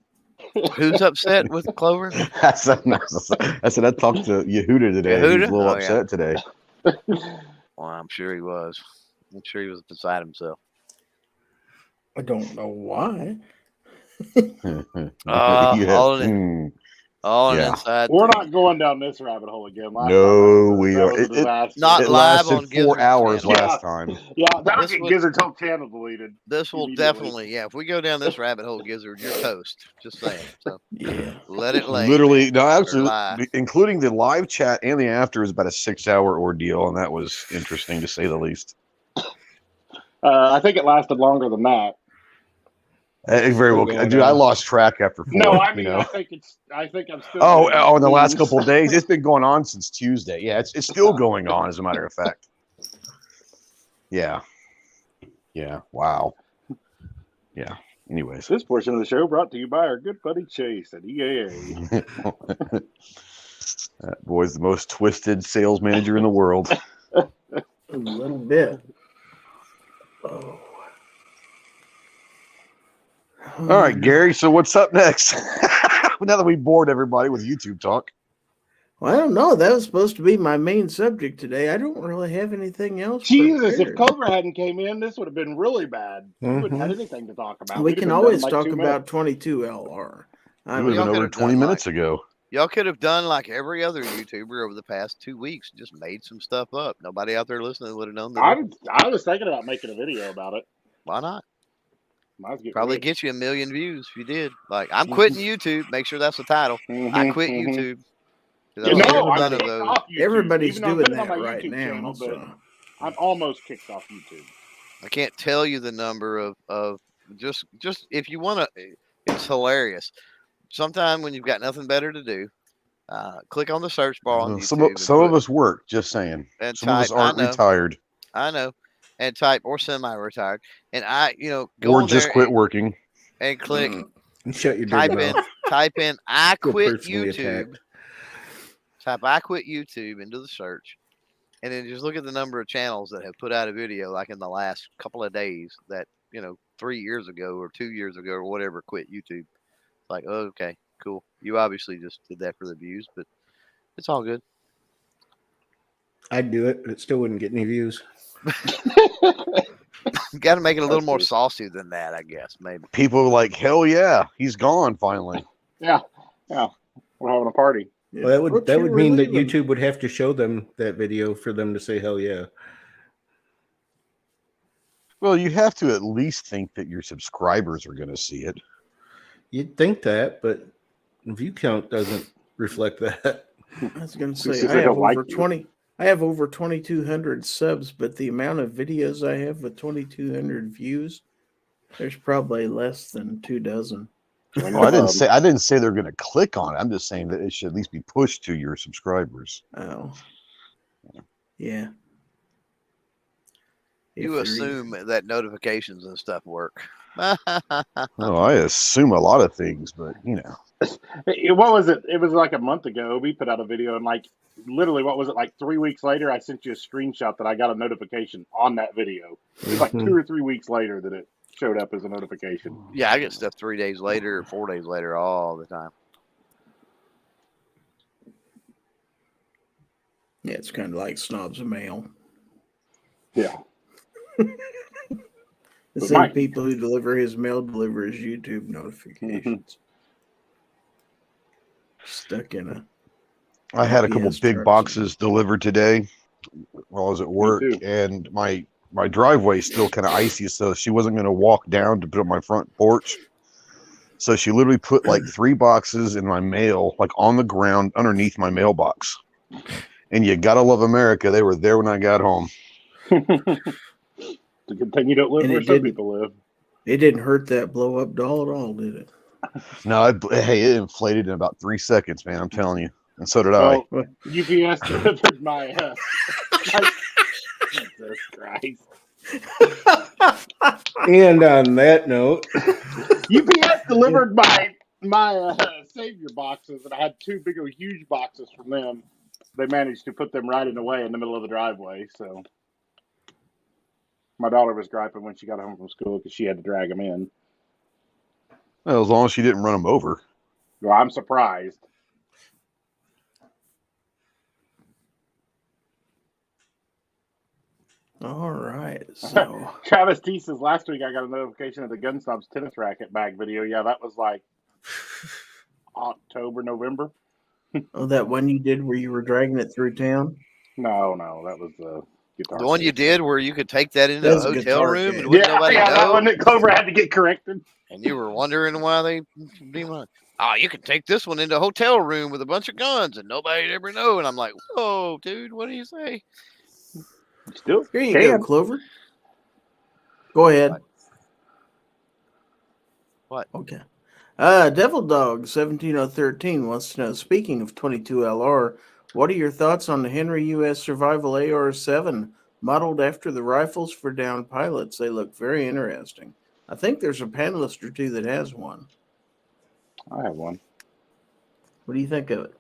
Who's upset with Clover? I said I talked to Yehuda today. He was a Yehuda? little Oh, yeah. upset today. Well, I'm sure he was. I'm sure he was beside himself. I don't know why. All in- Mm. All on Yeah. inside. We're not going down this rabbit hole again. Last No, time we that are. was a It- disaster. Not It live lasted on 4 Gizzard's hours channel. last time. Yeah, that'll This get was- Gizzard's whole channel deleted. This will Immediately. definitely, yeah. If we go down this rabbit hole, Gizzard, you're toast. Just saying. So Yeah. let it lay. Literally, no, Or actually, lie. including the live chat and the after is about a 6-hour ordeal, and that was interesting to say the least. I think it lasted longer than that. Very well, Still going dude. I on. lost track after 4. No, I mean, you know? I think I'm still. Oh, getting in the last views. couple of days, it's been going on since Tuesday. Yeah, it's still going on, as a matter of fact. Yeah. Wow. Yeah. Anyways, This portion of the show brought to you by our good buddy Chase at EAA. that boy's the most twisted sales manager in the world. A little bit. Oh. All right, Gary. So what's up next? Now that we bored everybody with YouTube talk. Well, I don't know. That was supposed to be my main subject today. I don't really have anything else. Jesus, if prepared. Clover hadn't came in, this would have been really bad. We wouldn't have anything to talk about. We We'd have can been done always in like talk 2 about minutes. 22 LR. I It would mean, have been y'all over could've 20 done minutes ago. Y'all could have done like every other YouTuber over the past 2 weeks, just made some stuff up. Nobody out there listening would have known that. I was thinking about making a video about it. Why not? Might as well get Probably rich. get you 1 million views if you did. Like, I'm quitting YouTube. Make sure that's the title. I Mhm, quit mhm. YouTube. 'Cause Yeah, I was no, I'm none of kicked those. off YouTube. everybody's Even though I'm doing putting it on that my right YouTube now. channel, but So. I'm almost kicked off YouTube. I can't tell you the number of just if you want to. It's hilarious. Sometime when you've got nothing better to do, click on the search bar on YouTube. Some of us work. Just saying. and Some of us type. aren't retired, I know, and type or semi-retired, and go or on just there quit working. and click. And shut your Type dirty in. mouth. Type in. I Feel quit personally YouTube. attacked. Type I quit YouTube into the search, and then just look at the number of channels that have put out a video like in the last couple of days that 3 years ago or 2 years ago or whatever quit YouTube. Like, oh, okay, cool. You obviously just did that for the views, but it's all good. I'd do it, but it still wouldn't get any views. You got to make it a little That's more good. saucy than that, I guess. Maybe. People are like, hell yeah, he's gone finally. Yeah, we're having a party. Well, that would Brooks, that you would were mean that leaving. YouTube would have to show them that video for them to say hell yeah. Well, you have to at least think that your subscribers are going to see it. You'd think that, but view count doesn't reflect that. I was going to Who say says I they have don't like over you? 20. I have over 2,200 subs, but the amount of videos I have with 2,200 views, there's probably less than 2 dozen. Well, I didn't say they're going to click on it. I'm just saying that it should at least be pushed to your subscribers. Oh, yeah. You If they're assume that notifications and stuff work. Oh, I assume a lot of things, but you know. What was it? It was like a month ago. We put out a video, and like literally, what was it? Like 3 weeks later, I sent you a screenshot that I got a notification on that video. It was like 2 or 3 weeks later that it showed up as a notification. Yeah, I get stuff 3 days later or 4 days later all the time. Yeah, it's kind of like snobs of mail. Yeah. The But same Mike- people who deliver his mail deliver his YouTube notifications. Stuck in a. I had a couple UPS big trucks. boxes delivered today while I was at work, too. and my driveway is still kind of icy, so she wasn't going to walk down to put on my front porch. So she literally put like 3 boxes in my mail, like on the ground underneath my mailbox. And you gotta love America. They were there when I got home. It's a good thing you don't live And where it some didn't- people live. It didn't hurt that blow up doll at all, did it? No, hey, it inflated in about 3 seconds, man. I'm telling you. And so did Well, What? UPS delivered my. Jesus Christ. And on that note, UPS delivered my Savior boxes, and I had 2 big, huge boxes from them. They managed to put them right in the way in the middle of the driveway. So my daughter was griping when she got home from school because she had to drag them in. well, as long as she didn't run them over. Well, I'm surprised. All right. So Travis T says last week I got a notification of the Gun Snobs tennis racket bag video. Yeah, that was like October, November. oh, that one you did where you were dragging it through town? No, that was the guitar. The one you did where you could take that into That's a a hotel guitar room case. and wouldn't Yeah, nobody that know, one that Clover had to get corrected. and you were wondering why they demonetized. Oh, you could take this one into a hotel room with a bunch of guns and nobody'd ever know. And I'm like, whoa, dude, what do you say? Still, Here you can. go, Clover. Go ahead. What? Okay. Devil Dog 17013 wants to know, speaking of 22LR, what are your thoughts on the Henry U.S. Survival AR-7 modeled after the rifles for downed pilots? They look very interesting. I think there's a panelist or two that has one. I have one. What do you think of it?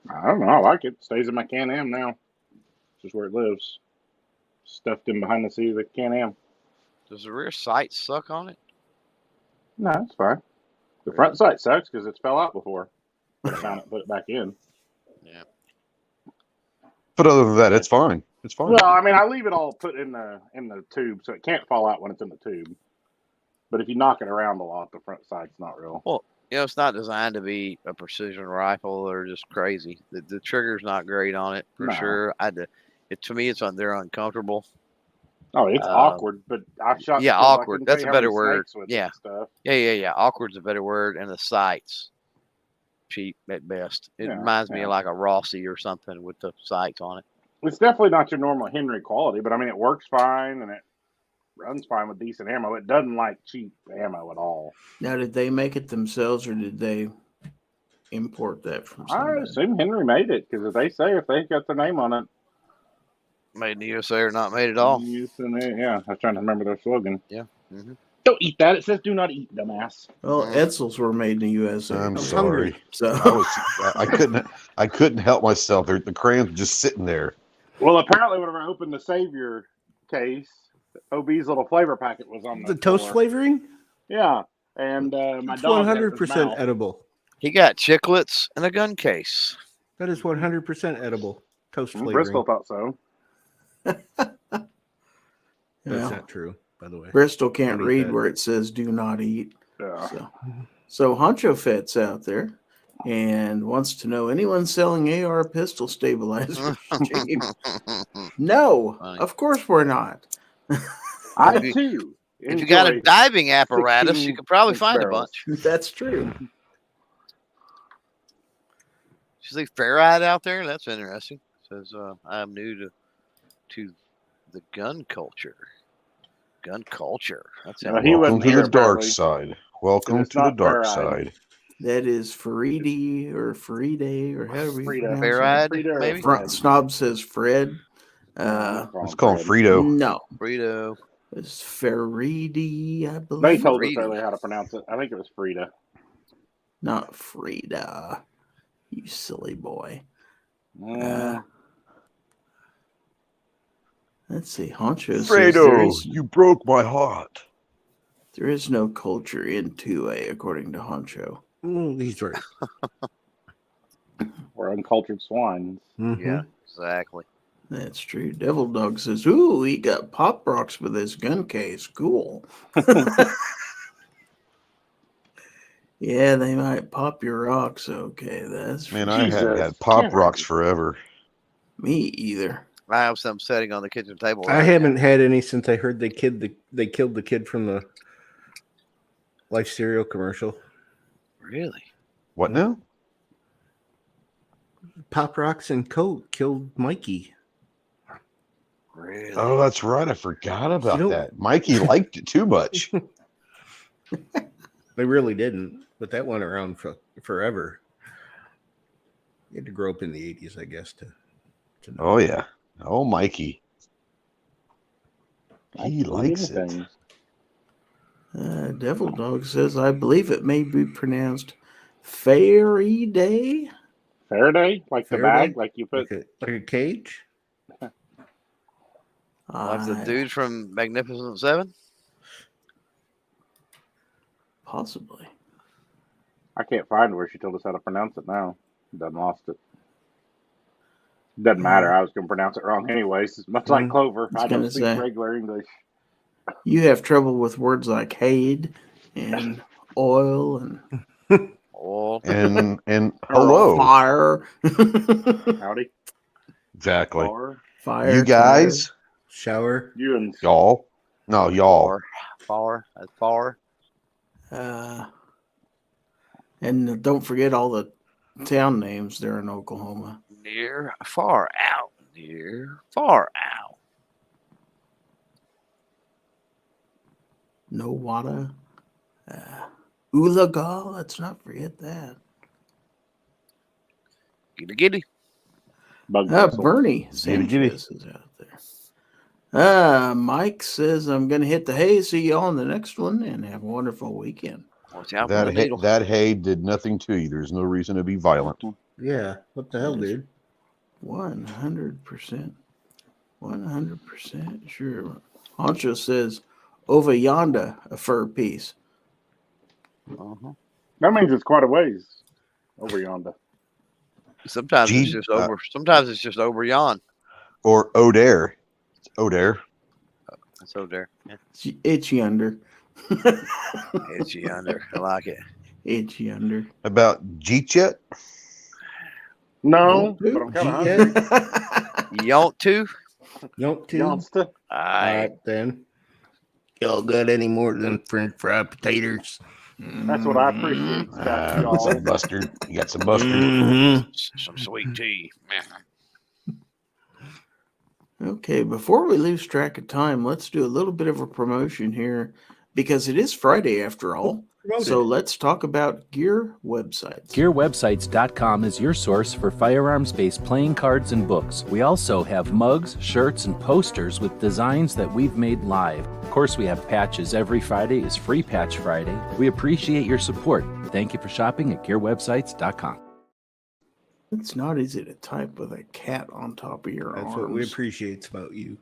I don't know. I like it. Stays in my Can-Am now. Just where it lives. Stuffed in behind the seat of the Can-Am. Does the rear sight suck on it? No, it's fine. The front sight sucks because it's fell out before. But I found it, put it back in. Yeah. But other than that, it's fine. It's fine. Well, I mean, I leave it all put in the tube, so it can't fall out when it's in the tube. But if you knock it around a lot, the front sight's not real. You know, it's not designed to be a precision rifle or just crazy. The trigger's not great on it for No. sure. To me, they're uncomfortable. Oh, it's awkward, but I've shot. yeah, skills, I awkward. couldn't That's tell a you how better many word. snakes with it Yeah. and stuff. Yeah. Awkward's a better word, and the sights cheap at best. It Yeah, reminds me yeah. of like a Rossi or something with the sights on it. It's definitely not your normal Henry quality, but I mean, it works fine and it runs fine with decent ammo. It doesn't like cheap ammo at all. Now, did they make it themselves or did they import that from I somebody? assume Henry made it because if they got their name on it, Made in the USA or not made at all. Yeah, I was trying to remember their slogan. Yeah. Mm-hmm. Don't eat that. It says "Do not eat, dumbass." Well, Edsels were made in the USA. I'm was sorry. hungry. So I couldn't help myself. The crayons were just sitting there. Well, apparently, whenever I opened the Savior case, OB's little flavor packet was on the toast floor. flavoring, Yeah, and my it's dog 100% edible. He got chiclets and a gun case. That is 100% edible. Toast flavoring. Bristol thought so. That's yeah. not true, by the way. Bristol can't Don't eat read that. where it says "do not eat." Yeah. So Honcho Fett's out there and wants to know, anyone selling AR pistol stabilizers cheap? No, Funny. of course we're not. I If you, too. if you got a enjoy diving apparatus, you 16 could probably inch find a barrels. bunch. That's true. She's like fair-eyed out there. That's interesting. Says I'm new to the gun culture. Gun culture. That's He Welcome wasn't to here, the dark apparently. side. Welcome It's to the not dark fair-eyed. side. That is Faridi or Faride or however you Frida. pronounce Fair-eyed, Frida or maybe? Front Fred? Snob says Fred. Let's call him Frito. No, Frito. it's Faridi, I They believe. told us Frida. earlier how to pronounce it. I think it was Frida. Not Frida. You silly boy. Mm, Let's see. Honcho says Fredo, you broke my heart. there is no culture in 2A, according to Honcho. He's right. we're uncultured swines. Mhm. Yeah, exactly. That's true. Devil Dog says, ooh, he got pop rocks with his gun case. Cool. Yeah, they might pop your rocks. Okay, that's Man, I haven't Jesus, had pop Gary. rocks forever. me either. I have some setting on the kitchen table. I right haven't now. had any since I heard they killed the kid from the Life cereal commercial. Really? What now? Pop Rocks and Coke killed Mikey. Really? Oh, that's right. I forgot about know- that. Mikey liked it too much. They really didn't, but that went around for forever. You had to grow up in the 80s, I guess, to know. Oh, yeah. Oh, Mikey. He I can do likes it. anything. Devil Dog says, I believe it may be pronounced Fairy Day. Faraday? Like the Faraday? bag? Like you put. Like a cage? Like the dude from Magnificent Seven? Possibly. I can't find where she told us how to pronounce it now. Done lost it. Doesn't matter. I was going to pronounce it wrong anyways. It's much like Clover. I was I don't gonna speak say. regular English. You have trouble with words like Haid and oil and Oh, And Or hello. fire. Howdy. Exactly. Or Fire. You guys, Shower? you and y'all. No, y'all. far. That's far. And don't forget all the town names there in Oklahoma. Near, far out. Near, far out. Nowata. Ulaga. Let's not forget that. Giddy giddy. Bug Whistle. Bernie Giddy. Sanchez is out there. Mike says, I'm going to hit the hay. See you all on the next one and have a wonderful weekend. Watch out for That the hay, needle. that hay did nothing to you. There's no reason to be violent. Yeah. What the hell, dude? 100%. 100% sure. Honcho says, over yonder, a fur piece. Uh-huh. That means it's quite a ways over yonder. Sometimes it's Gee, just over. Sometimes it's just over yon. Or O'Dare. It's O'Dare. That's over there. Yeah. It's yonder. It's yonder. I like it. It's yonder. About Jeet No, Dude, but I'm kind of G- hungry. You want to? Nope. Youngster. I Alright, then. Y'all got any more than French fried potatoes? That's what I appreciate about y'all. some mustard. You got some mustard. Mm-hmm. some sweet tea. Okay, before we lose track of time, let's do a little bit of a promotion here because it is Friday after all. So let's talk about gear websites. GearWebsites.com is your source for firearms-based playing cards and books. We also have mugs, shirts, and posters with designs that we've made live. Of course, we have patches. Every Friday is Free Patch Friday. We appreciate your support. Thank you for shopping at GearWebsites.com. It's not easy to type with a cat on top of your That's arms. what we appreciate about you.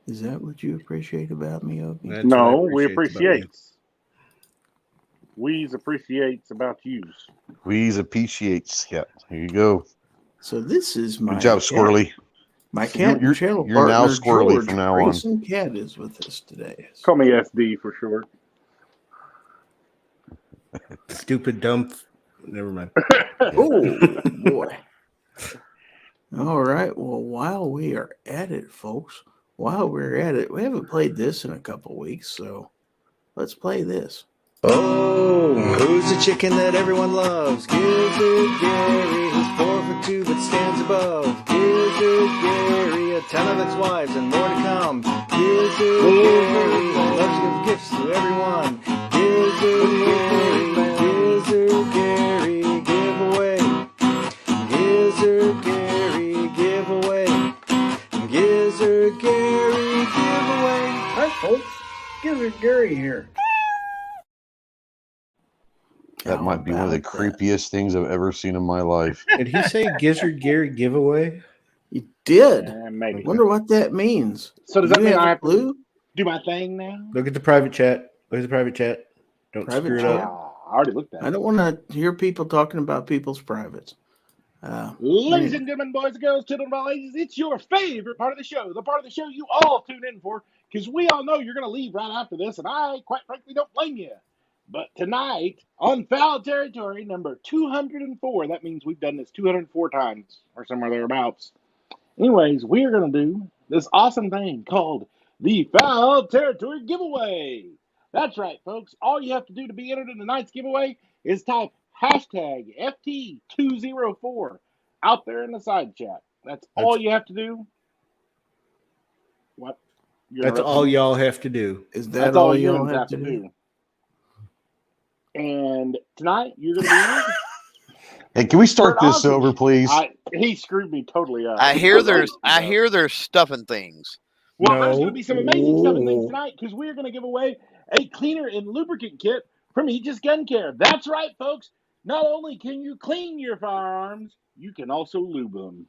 Is that what you appreciate about me, Opie? That's No, what I we appreciate about you. appreciate. We's appreciates about yous. We's appreciates. Yeah, here you go. So this is my Good job, cat- Squirrely. My cat You're- channel you're now partner, Squirrely George from now on. Grayson Cat is with us today. Call me SD for short. Stupid, dumb. Never mind. Oh boy! All right. Well, while we are at it, folks, while we're at it, we haven't played this in a couple weeks, so let's play this. Oh, who's the chicken that everyone loves? Gizzard Gary, who's 4'2" but stands above. Gizzard Gary, a ton of ex-wives and more to come. Gizzard Gary, loves to give gifts to everyone. Gizzard Gary, giveaway. Gizzard Gary, giveaway. Gizzard Gary, giveaway. Hi, folks. Gizzard Gary here. That might be one of the creepiest things I've ever seen in my life. Did he say Gizzard Gary giveaway? You did. Maybe. Wonder what that means. So does Do that you mean have I a have clue? to do my thing now? Look at the private chat. Look at the private chat. Don't Private screw it chat? up. I already looked at I it. don't want to hear people talking about people's privates. Ladies and gentlemen, boys and girls, children of all ages, it's your favorite part of the show. The part of the show you all tune in for, because we all know you're going to leave right after this, and I, quite frankly, don't blame you. But tonight, on Fowl Territory, number 204, that means we've done this 204 times, or somewhere thereabouts. Anyways, we are going to do this awesome thing called the Fowl Territory Giveaway. That's right, folks. All you have to do to be entered in tonight's giveaway is type hashtag FT204 out there in the side chat. That's all you have to do. What? That's all y'all have to do. Is that That's all all y'all you have to do? And tonight, you're going to be entered. Hey, can we start Kurt this Osborne. over, please? He screwed me totally up. I hear there's stuffing things. Well, there's No. going to be some amazing stuff in things tonight because we're going to give away a cleaner and lubricant kit from Aegis Gun Care. That's right, folks. Not only can you clean your firearms, you can also lube them.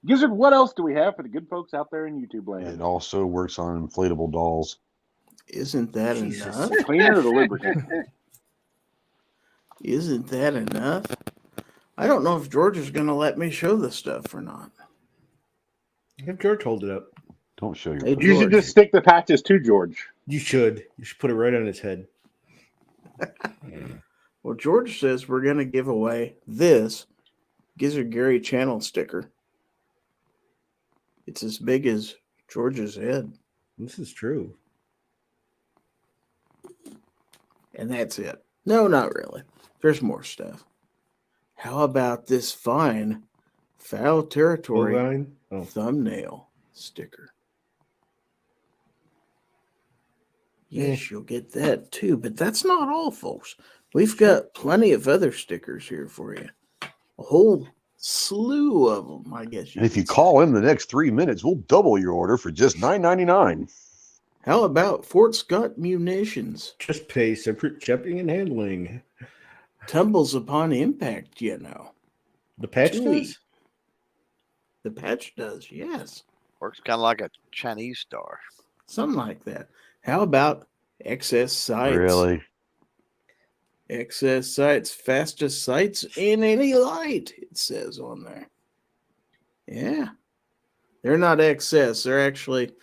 Gizzard, what else do we have for the good folks out there in YouTube land? It also works on inflatable dolls. Isn't that enough? The cleaner or the lubricant? Isn't that enough? I don't know if George is going to let me show this stuff or not. Have George hold it up. Don't show your. Hey, You should George. just stick the patches to George. You should. You should put it right on his head. Well, George says we're going to give away this Gizzard Gary channel sticker. It's as big as George's head. This is true. And that's it. No, not really. There's more stuff. How about this fine Fowl Territory Bovine? Oh. thumbnail sticker? Yes, you'll get that too. But that's not all, folks. We've got plenty of other stickers here for you. A whole slew of them, I guess. And if you could say. call in the next 3 minutes, we'll double your order for just $9.99. How about Fort Scott munitions? Just pay separate shipping and handling. Tumbles upon impact, you know. The patch Sweet. does? The patch does, yes. Works kind of like a Chinese star. Something like that. How about excess sights? Really? Excess sights, fastest sights in any light, it says on there. Yeah. They're not excess. They're actually,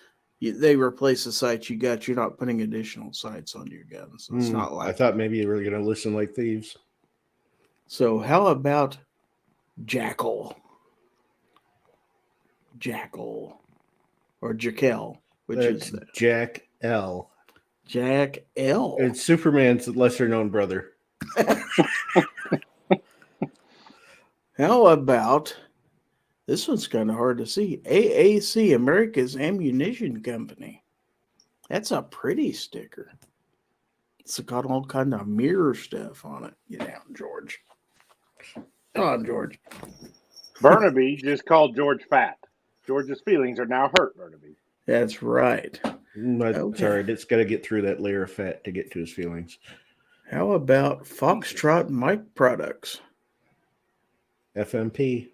they replace the sights you got. You're not putting additional sights on your gun. So it's not like I thought maybe you were going to listen like thieves. So how about Jackal? Jackal. Or Jackal, which That's is that? Jack L. Jack L. It's Superman's lesser known brother. How about this one's kind of hard to see? AAC, America's Ammunition Company. That's a pretty sticker. It's got all kind of mirror stuff on it. Get down, George. Come on, George. Burnaby just called George fat. George's feelings are now hurt, Burnaby. That's right. Okay. Sorry, it's got to get through that layer of fat to get to his feelings. How about Foxtrot Mic Products? FMP.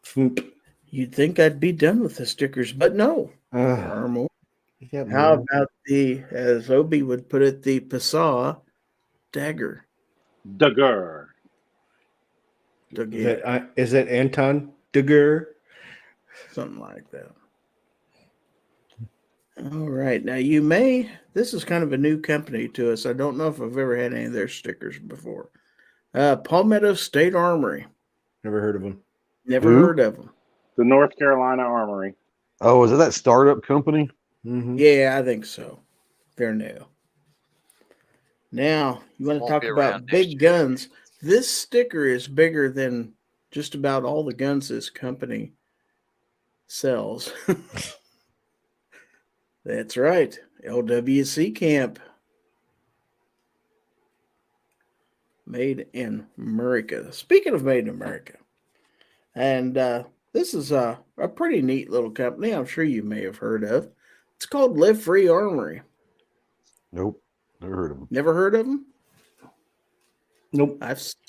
Foop. You'd think I'd be done with the stickers, but no. There are more. How about the, as Obi would put it, the Passaw dagger? Dagger. Is that Anton Dagger? Something like that. All right. Now, this is kind of a new company to us. I don't know if I've ever had any of their stickers before. Palmetto State Armory. Never heard of him. Never Who? heard of them. The North Carolina Armory. Oh, is it that startup company? Mm-hmm. Yeah, I think so. They're new. Now, you want to Won't talk be about around next big year. guns. This sticker is bigger than just about all the guns this company sells. That's right. LWC Camp. Made in America. Speaking of made in America. And this is a pretty neat little company I'm sure you may have heard of. It's called Live Free Armory. Nope, never heard of them. Never heard of them? Nope.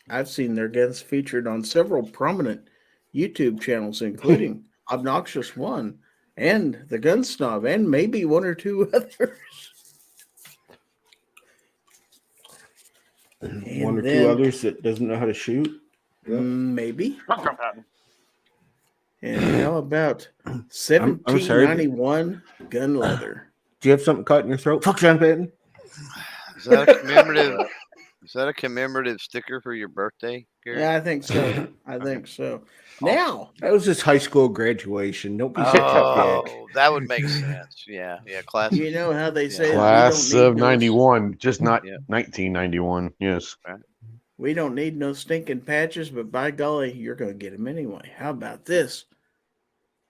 I've seen their guns featured on several prominent YouTube channels, including Obnoxious One and The Gun Snob, and maybe one or two others. One or then- two others that doesn't know how to shoot. Maybe. Shotgun patent. And how about I'm sorry, but- 1791 gun leather? Do you have something caught in your throat? Fuck John Patton. Is that a commemorative? Is that a commemorative sticker for your birthday, Gary? Yeah, I think so. I think so. Now, That was just high school graduation. Don't be such a dick. Oh, that would make sense. Yeah, class. you know how they say Class we don't of need no- 91, just not Yeah. 1991. Yes. we don't need no stinking patches, but by golly, you're going to get them anyway. How about this?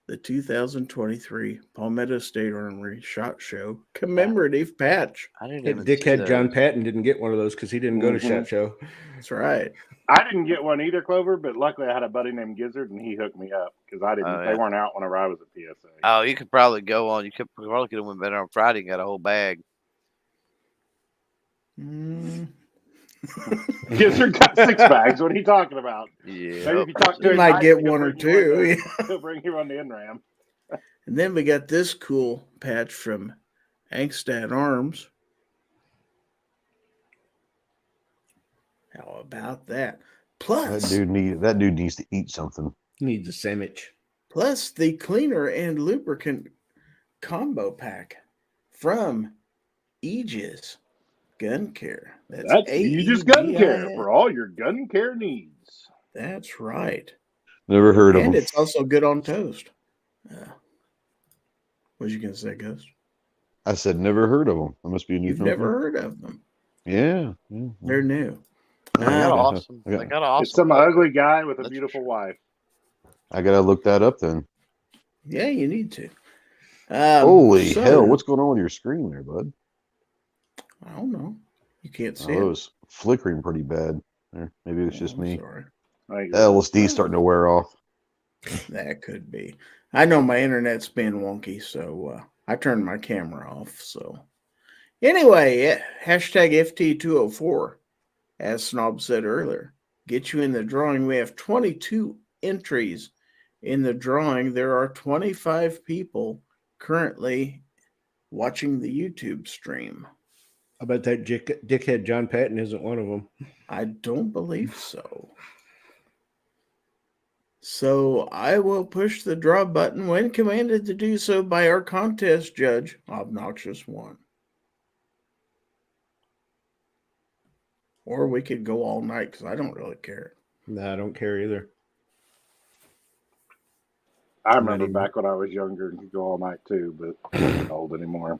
The 2023 Palmetto State Armory SHOT Show commemorative patch. I didn't That even see dickhead those. John Patton didn't get one of those because he didn't go to Mhm. SHOT Show. That's right. I didn't get one either, Clover, but luckily I had a buddy named Gizzard, and he hooked me up because I didn't. Oh, They yeah. weren't out whenever I was at PSA. Oh, you could probably go on. You could probably could have went better on Friday and got a whole bag. Mm, Gizzard got 6 bags. What are you talking about? Yeah. Maybe if you talk to you him, might I get think he'll one or bring you on two. the- He'll bring you on the NRAM. And then we got this cool patch from Angstad Arms. How about that? Plus, That dude needs to eat something. Needs a sandwich. plus the cleaner and lubricant combo pack from Aegis Gun Care. That's Aegis Gun Care for all your gun care needs. That's right. Never heard of And them. it's also good on toast. What was you going to say, Ghost? I said never heard of them. That must be a new You've company. never heard of them. Yeah. They're new. They got Ah, awesome. I got- They got an awesome. It's some logo. ugly guy with a That's beautiful for wife. I gotta look that up then. Yeah, you need to. Holy so- hell! What's going on with your screen there, bud? I don't know. You can't see Oh, it it. was flickering pretty bad. There, maybe it's just Oh, I'm me. sorry. Like, LSD's starting to wear off. That could be. I know my internet's been wonky, so I turned my camera off. So anyway, hashtag FT204, as Snob said earlier, get you in the drawing. We have 22 entries in the drawing. There are 25 people currently watching the YouTube stream. I bet that dickhead John Patton isn't one of them. I don't believe so. So I will push the draw button when commanded to do so by our contest judge, Obnoxious One. Or we could go all night because I don't really care. Nah, I don't care either. I remember even- back when I was younger and could go all night too, but I'm not old anymore.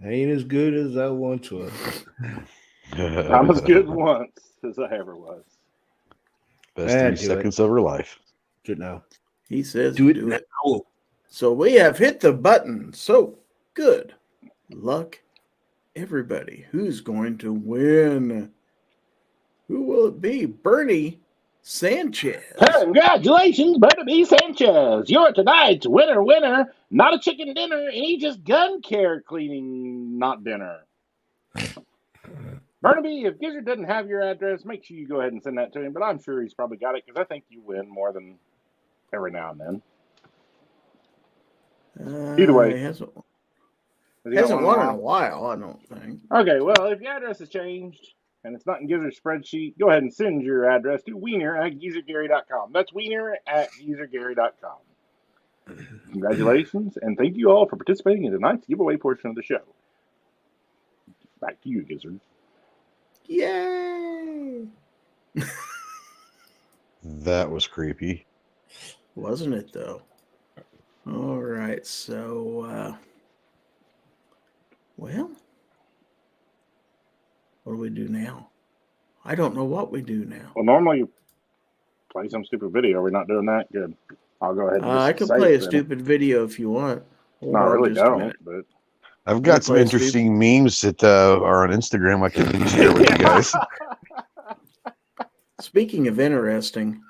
I ain't as good as I once was. I'm as good once as I ever was. Best Ah, 3 do it. seconds of her life. Good now. He says, Do it do it. now. So we have hit the button. So good luck, everybody. Who's going to win? Who will it be? Bernie Sanchez. Congratulations, Burnaby Sanchez. You're tonight's winner. Not a chicken dinner, and just gun care cleaning, not dinner. Burnaby, if Gizzard doesn't have your address, make sure you go ahead and send that to him, but I'm sure he's probably got it because I think you win more than every now and then. Either way. He hasn't Has he got won one in more? a while, I don't think. Okay, well, if your address has changed and it's not in Gizzard's spreadsheet, go ahead and send your address to wiener@gizzardgary.com. That's wiener@gizzardgary.com. Congratulations, and thank you all for participating in tonight's giveaway portion of the show. Back to you, Gizzard. Yay! That was creepy. Wasn't it, though? All right. So, well, what do we do now? I don't know what we do now. Well, normally you play some stupid video. We're not doing that. Good. I'll go ahead and just I can say play it a then. stupid video if you want. Hold No, I on really just a don't. minute. But I've got some play interesting memes that are on Instagram I can share with you guys. Speaking of interesting,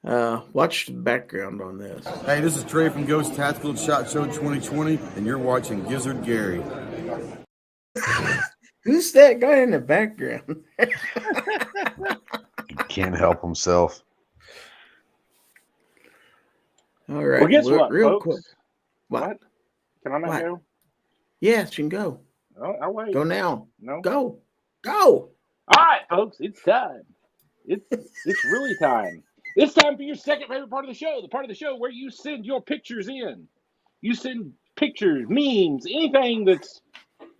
watch the background on this. Hey, this is Trey from Ghost Tactical Shot Show 2020, and you're watching Gizzard Gary. Who's that guy in the background? He can't help himself. All right. well, guess what, real folks? quick. What? Can I not What? go? Yes, you can go. Oh, I'll wait. Go now. No. Go. All right, folks, it's time. It's really time. It's time for your second favorite part of the show, the part of the show where you send your pictures in. You send pictures, memes, anything that's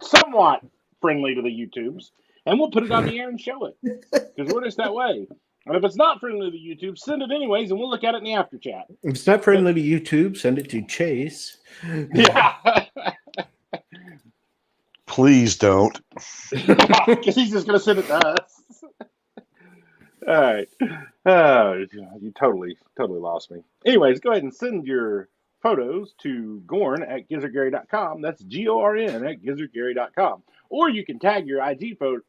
somewhat friendly to the YouTubes, and we'll put it on the air and show it. Because we're just that way. And if it's not friendly to the YouTube, send it anyways, and we'll look at it in the after chat. If it's not friendly to YouTube, send it to Chase. Yeah. Please don't. Because he's just going to send it to us. All right. Oh, you totally lost me. Anyways, go ahead and send your photos to Gorn at gizzardgary.com. That's Gorn at gizzardgary.com. Or you can tag your IG photo,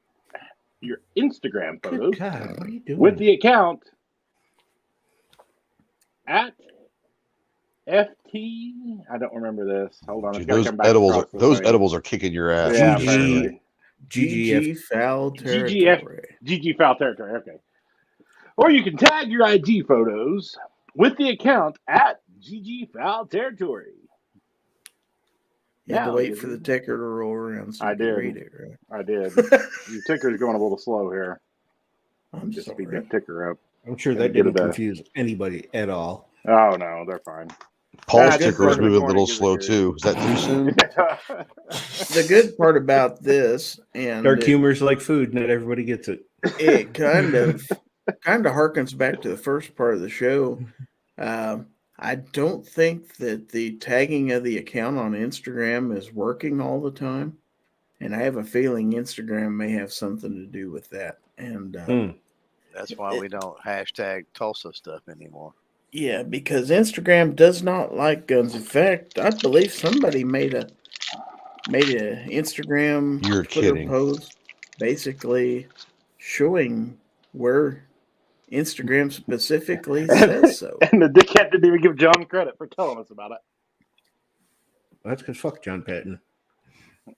your Instagram photos, Good God, what are you doing? with the account at FT. I don't remember this. Hold on. Dude, It's gotta those come back edibles across the those thing. edibles are kicking your ass. Yeah, GG. apparently. GG foul territory. GG Fowl Territory. Okay. Or you can tag your IG photos with the account at GG Fowl Territory. You have to Now, wait for the ticker to roll around so I you can did. read it, right? I did. Your ticker's going a little slow here. I'm Just speed sorry. that ticker up. I'm sure Gotta that get didn't it, confuse anybody at all. Oh, no, they're fine. Paul's Good ticker was part of the moving a little corner, slow Gizzard too. Is that too soon? The good part about this, and Dark humor's like food. Not everybody gets it. it kind of harkens back to the first part of the show. I don't think that the tagging of the account on Instagram is working all the time, and I have a feeling Instagram may have something to do with that. And That's why we don't hashtag Tulsa stuff anymore. yeah, because Instagram does not like guns. In fact, I believe somebody made a Instagram You're Twitter kidding. post basically showing where Instagram specifically says so. And the dickhead didn't even give John credit for telling us about it. That's because fuck John Patton.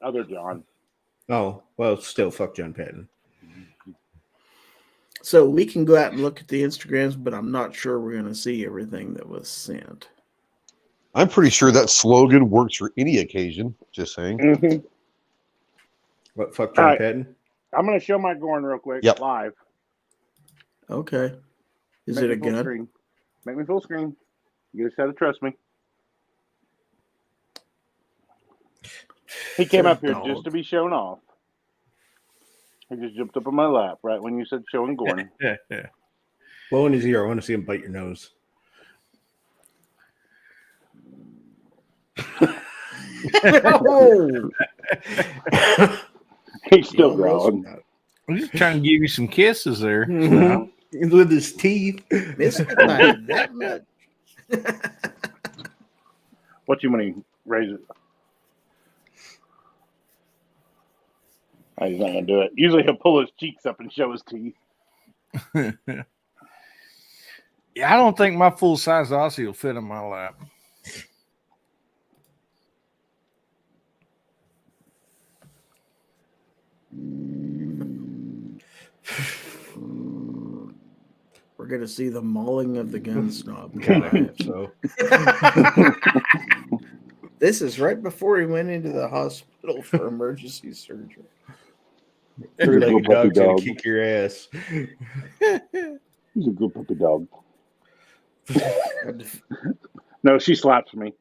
Other John. Oh, well, still fuck John Patton. So we can go out and look at the Instagrams, but I'm not sure we're going to see everything that was sent. I'm pretty sure that slogan works for any occasion. Just saying. Mm-hmm. What, fuck John All right. Patton? I'm going to show my Gorn real quick. Yep. Live. Okay. Is Make it a me full gun? Screen. Make me full screen. You just got to trust me. He came up here just to be shown off. He just jumped up on my lap right when you said showing Gorn. Blow in his ear. I want to see him bite your nose. Oh! He's still growling. I'm just trying to give you some kisses there. With his teeth. Missed it by that much. What you want to raise it? Oh, he's not going to do it. Usually he'll pull his cheeks up and show his teeth. Yeah, I don't think my full size Aussie will fit in my lap. We're going to see the mauling of the gun snob. So This is right before he went into the hospital for emergency surgery. every Little like a dog's puppy gonna dog. kick your ass. He's a good puppy dog. No, she slaps me.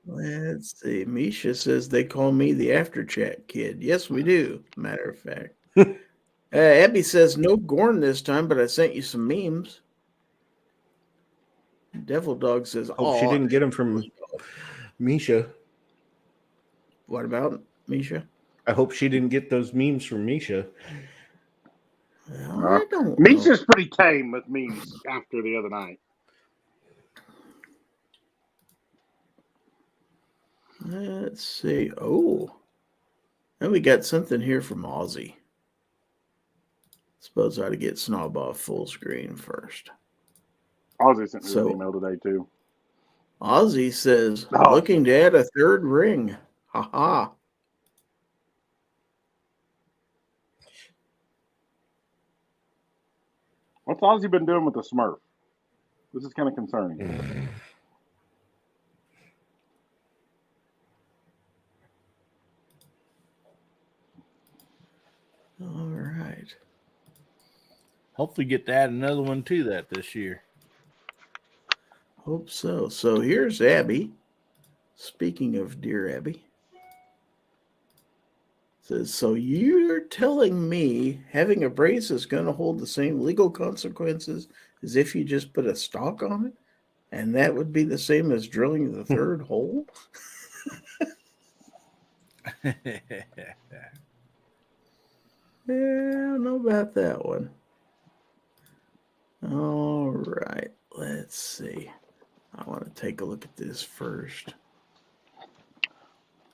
Let's see. Misha says they call me the after chat kid. Yes, we do. Matter of fact. Abby says no Gorn this time, but I sent you some memes. Devil Dog says, Hope she didn't get them from Misha. What about Misha? I hope she didn't get those memes from Misha. Well, I don't know. Misha's pretty tame with memes after the other night. Let's see. Oh, and we got something here from Aussie. Suppose I ought to get Snob off full screen first. Ozzy sent me So- an email today too. Aussie says, Oh. looking to add a third ring. Ha ha. What's Ozzy been doing with the Smurf? This is kind of concerning. All right. Hopefully, get to add another one to that this year. Hope so. So here's Abby. Speaking of dear Abby. Says, so you're telling me having a brace is going to hold the same legal consequences as if you just put a stock on it? And that would be the same as drilling the third hole? Yeah, I don't know about that one. All right. Let's see. I want to take a look at this first.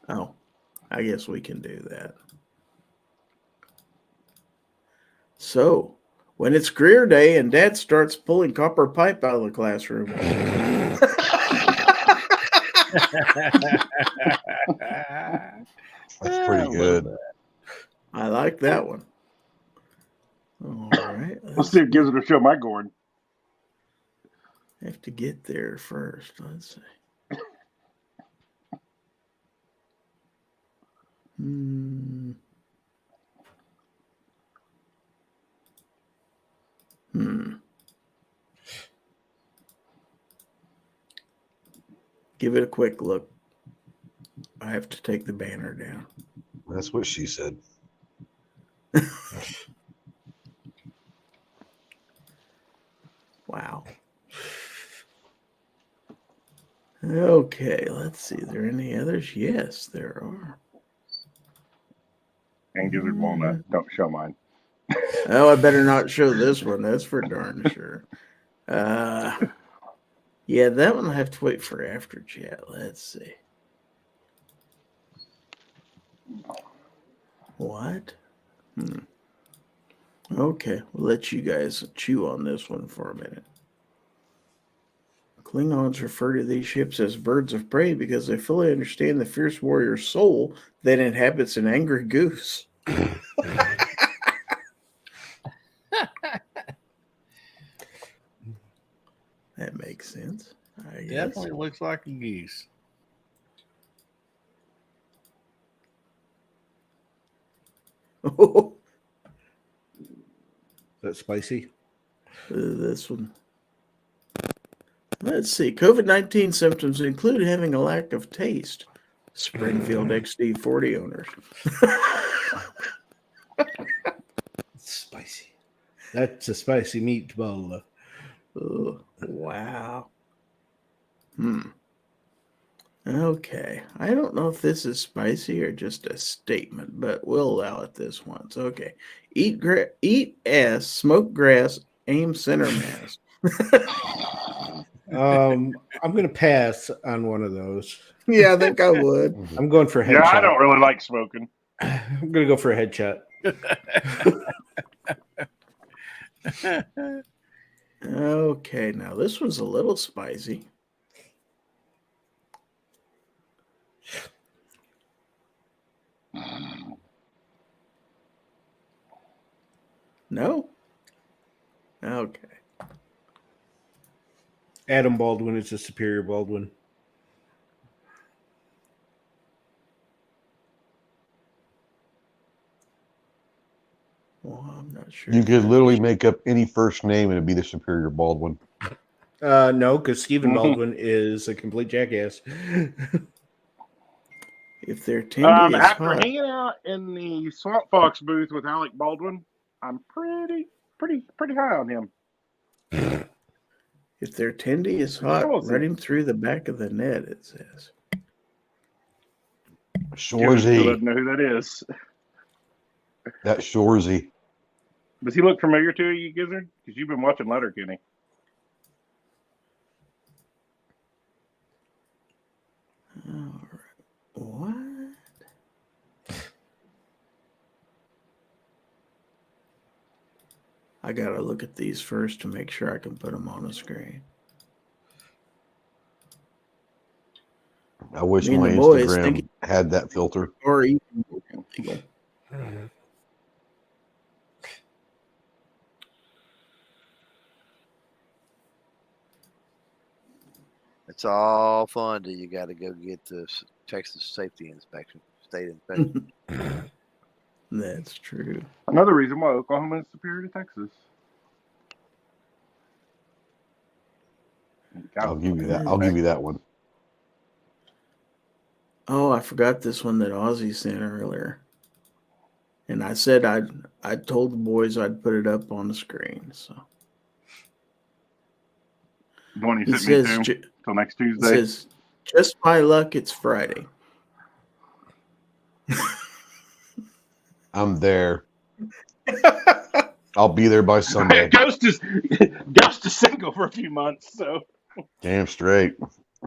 Oh, I guess we can do that. So, when it's Greer Day and Dad starts pulling copper pipe out of the classroom. That's pretty good. I like that one. All right. Let's see if Gizzard will show my Gordon. Have to get there first. Let's see. Give it a quick look. I have to take the banner down. That's what she said. Wow. Okay, let's see. Are there any others? Yes, there are. And Gizzard Walnut. Don't show mine. Oh, I better not show this one. That's for darn sure. Yeah, that one I have to wait for after chat. Let's see. What? Okay, we'll let you guys chew on this one for a minute. Klingons refer to these ships as birds of prey because they fully understand the fierce warrior's soul that inhabits an angry goose. That makes sense. I guess. Definitely looks like a geese. Oh, Is that spicy? this one. Let's see. COVID-19 symptoms include having a lack of taste. Springfield XD40 owners. Spicy. That's a spicy meatball. Oh, wow. Okay. I don't know if this is spicy or just a statement, but we'll allow it this once. Okay. Eat ass, smoke grass, aim center mass. I'm going to pass on one of those. Yeah, I think I would. I'm going for a headshot. Yeah, I don't really like smoking. I'm going to go for a headshot. Okay, now this one's a little spicy. No? Okay. Adam Baldwin is a superior Baldwin. Well, I'm not sure. You could literally make up any first name and it'd be the superior Baldwin. No, because Stephen Baldwin is a complete jackass. If they're tendy as After hot. hanging out in the Swamp Fox booth with Alec Baldwin, I'm pretty high on him. If their tendy is hot, run him through the back of the net, it says. Shorzy. Still doesn't know who that is. That Shorzy. Does he look familiar to you, Gizzard? Because you've been watching Letterkenny. All right. What? I gotta look at these first to make sure I can put them on the screen. I wish Me and my the boys Instagram think had that filter. or even illegal. It's all fun till you got to go get the Texas safety inspection, state inspection. That's true. Another reason why Oklahoma is superior to Texas. I'll give you that. I'll give you that one. Oh, I forgot this one that Ozzy sent earlier. And I said I told the boys I'd put it up on the screen. So The one he you sent me says, to till next he Tuesday. says, just my luck, it's Friday. I'm there. I'll be there by Sunday. Ghost is single for a few months, so Damn straight.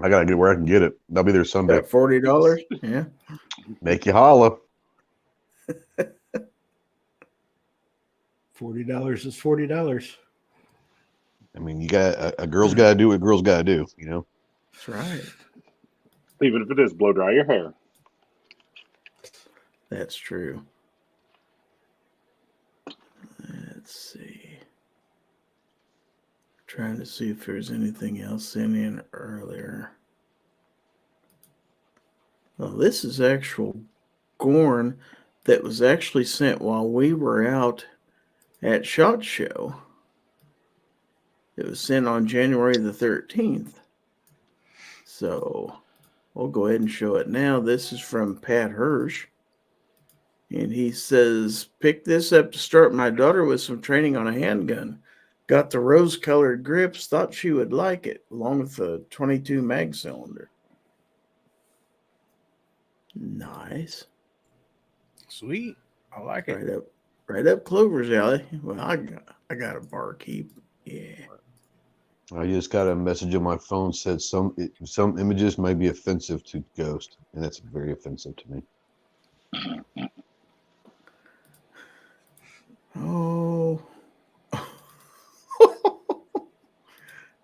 I gotta get where I can get it. I'll be there Sunday. Got $40? Yeah. Make you holla. $40 is $40. I mean, you got a girl's got to do what a girl's got to do. You know. That's right. even if it is blow dry your hair. That's true. Let's see. Trying to see if there's anything else sent in earlier. Well, this is actual Gorn that was actually sent while we were out at SHOT Show. It was sent on January the 13th. So we'll go ahead and show it now. This is from Pat Hirsch. And he says, picked this up to start my daughter with some training on a handgun. Got the rose-colored grips, thought she would like it, along with the 22 mag cylinder. Nice. Sweet. I like it. Right up Clover's alley. Well, I got a barkeep. Yeah. I just got a message on my phone said some images may be offensive to Ghost, and that's very offensive to me. Oh.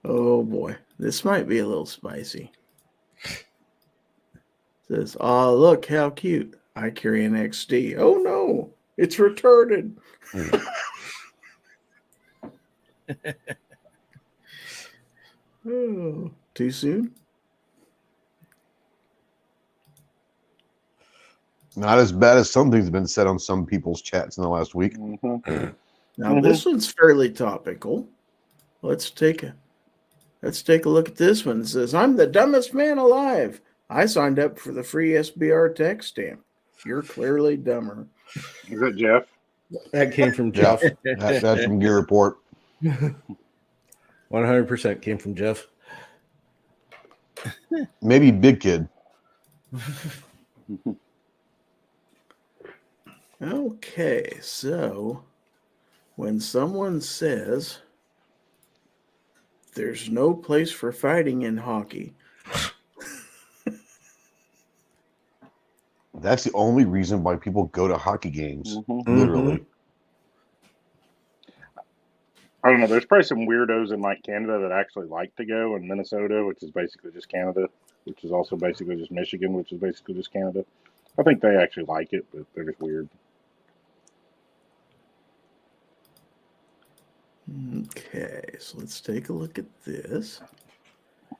Oh boy. This might be a little spicy. Says, oh, look how cute. I carry an XD. Oh no, it's retarded. Oh, too soon? Not as bad as some things have been said on some people's chats in the last week. Mm-hmm. Now this one's fairly topical. Let's take a look at this one. It says, I'm the dumbest man alive. I signed up for the free SBR tax stamp. You're clearly dumber. Is that Jeff? That came from Jeff. That's from Gear Report. 100% came from Jeff. Maybe Big Kid. Okay, so when someone says there's no place for fighting in hockey, That's the only reason why people go to hockey games. Mm-hmm. Literally. I don't know. There's probably some weirdos in like Canada that actually like to go, and Minnesota, which is basically just Canada, which is also basically just Michigan, which is basically just Canada. I think they actually like it, but they're just weird. Okay, so let's take a look at this. It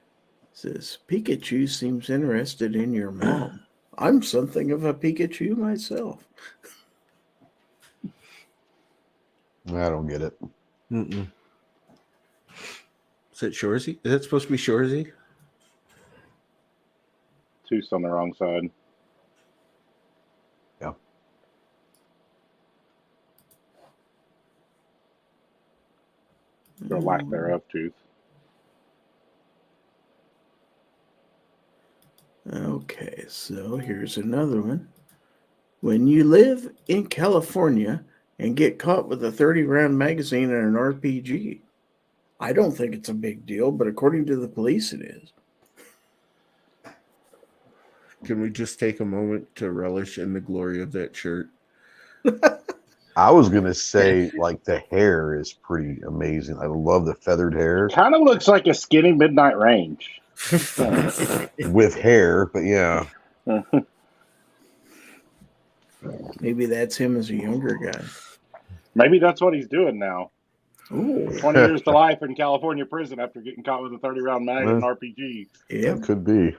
says Pikachu seems interested in your mom. I'm something of a Pikachu myself. I don't get it. Mm-mm. Is it Shorzy? Is it supposed to be Shorzy? Two's on the wrong side. Yeah. or lack thereof, tooth. Okay, so here's another one. When you live in California and get caught with a 30-round magazine and an RPG, I don't think it's a big deal, but according to the police, it is. Can we just take a moment to relish in the glory of that shirt? I was gonna say, like, the hair is pretty amazing. I love the feathered hair Kind of looks like a skinny Midnight Range. with hair, but yeah. Maybe that's him as a younger guy. Maybe that's what he's doing now. Ooh, 20 years to life in California prison after getting caught with a 30-round mag and RPG. yeah. That could be.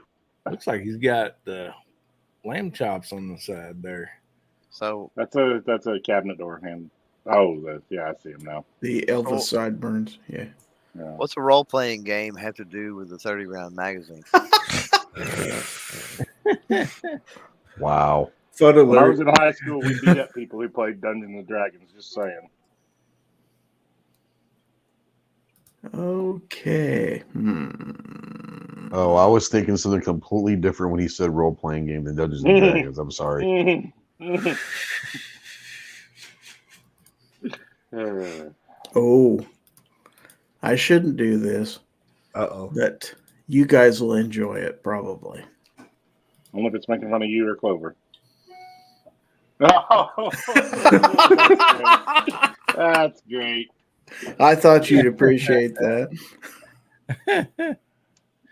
Looks like he's got the lamb chops on the side there. So That's a cabinet door hand. Oh, yeah, I see him now. The Elvis sideburns. Yeah. Yeah. what's a role playing game have to do with the 30-round magazine? Wow. Fun When I was alert. in high school, we beat up people who played Dungeons and Dragons. Just saying. Okay. Oh, I was thinking something completely different when he said role playing game than Dungeons and Dragons. I'm sorry. Oh, I shouldn't do this, Uh-oh. but you guys will enjoy it probably. I don't know if it's making fun of you or Clover. Oh, that's great. I thought you'd appreciate that.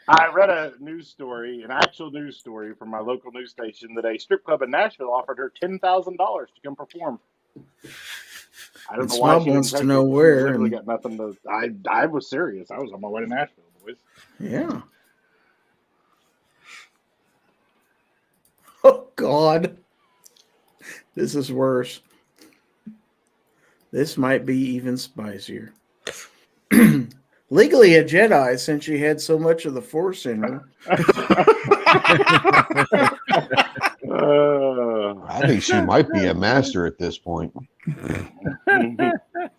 I read a news story, an actual news story from my local news station that a strip club in Nashville offered her $10,000 to come perform. I don't And know why Swab she wants didn't to take know it. She where, literally and- got nothing to. I was serious. I was on my way to Nashville, boys. Yeah. Oh, God. This is worse. This might be even spicier. Legally a Jedi since she had so much of the Force in her. I think she might be a master at this point.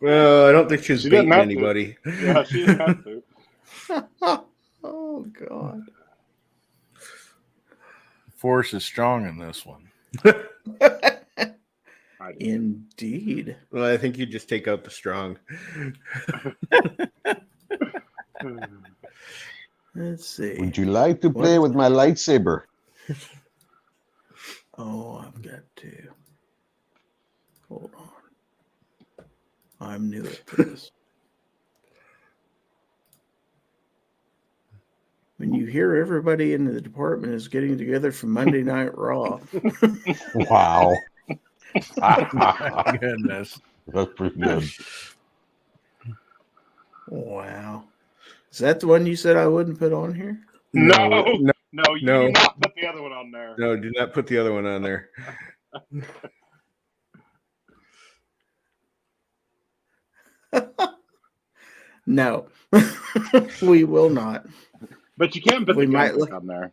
Well, I don't think she's She doesn't baiting have to. anybody. Yeah, she didn't have to. Oh, God. Force is strong in this one. I did. Indeed. Well, I think you just take out the strong. Let's see. Would you like to play with my lightsaber? Oh, I've got to. Hold on. I'm new at this. When you hear everybody in the department is getting together for Monday Night Raw. Wow. Goodness. That's pretty good. Wow. Is that the one you said I wouldn't put on here? No, no, you no. do not put the other one on there. no, do not put the other one on there. No. We will not. But you can put We the might gunfish look- on there.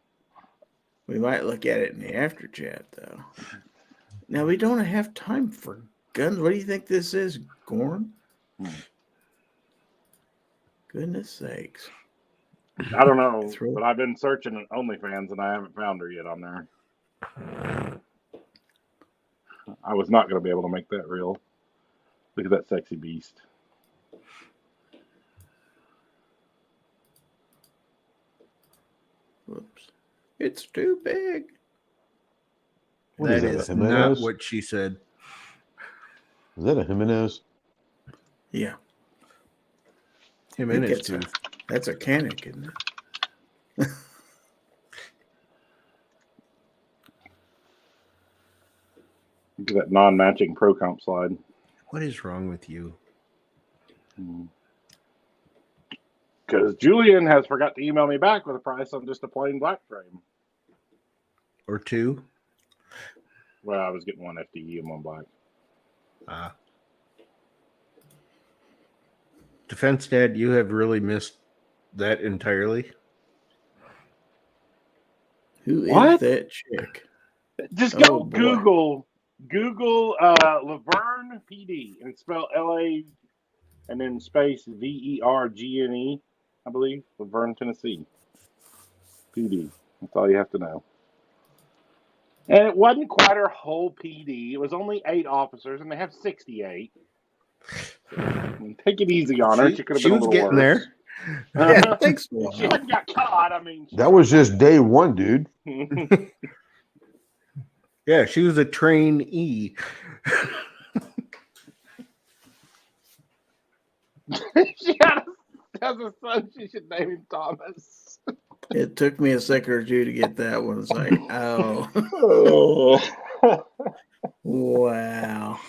We might look at it in the after chat, though. Now, we don't have time for guns. What do you think this is, Gorn? Goodness sakes. I don't know, That's right. but I've been searching at OnlyFans and I haven't found her yet on there. I was not going to be able to make that real. Look at that sexy beast. Whoops. It's too big. What That is is that, a not Jimenez? what she said. Is that a Jimenez? Yeah. Him I and think his it's tooth. That's a canic, isn't it? Look at that non-matching pro comp slide. What is wrong with you? Because Julian has forgot to email me back with a price on just a plain black frame. Or two? Well, I was getting one FDE and one black. Defense Dad, you have really missed that entirely. Who is What? that chick? Just go Oh, boy. Google Laverne PD and it's spelled LA and then space VERGNE, I believe, of Vernon, Tennessee. PD. That's all you have to know. And it wasn't quite her whole PD. It was only 8 officers, and they have 68. So, I mean, take it easy on her. She could have been a little getting worse. there. Yeah, thanks. She hadn't got caught. I mean, That was just day one, dude. Yeah, she was a trainee. She has a son. She should name him Thomas. It took me a second or two to get that one. It's like, oh, wow.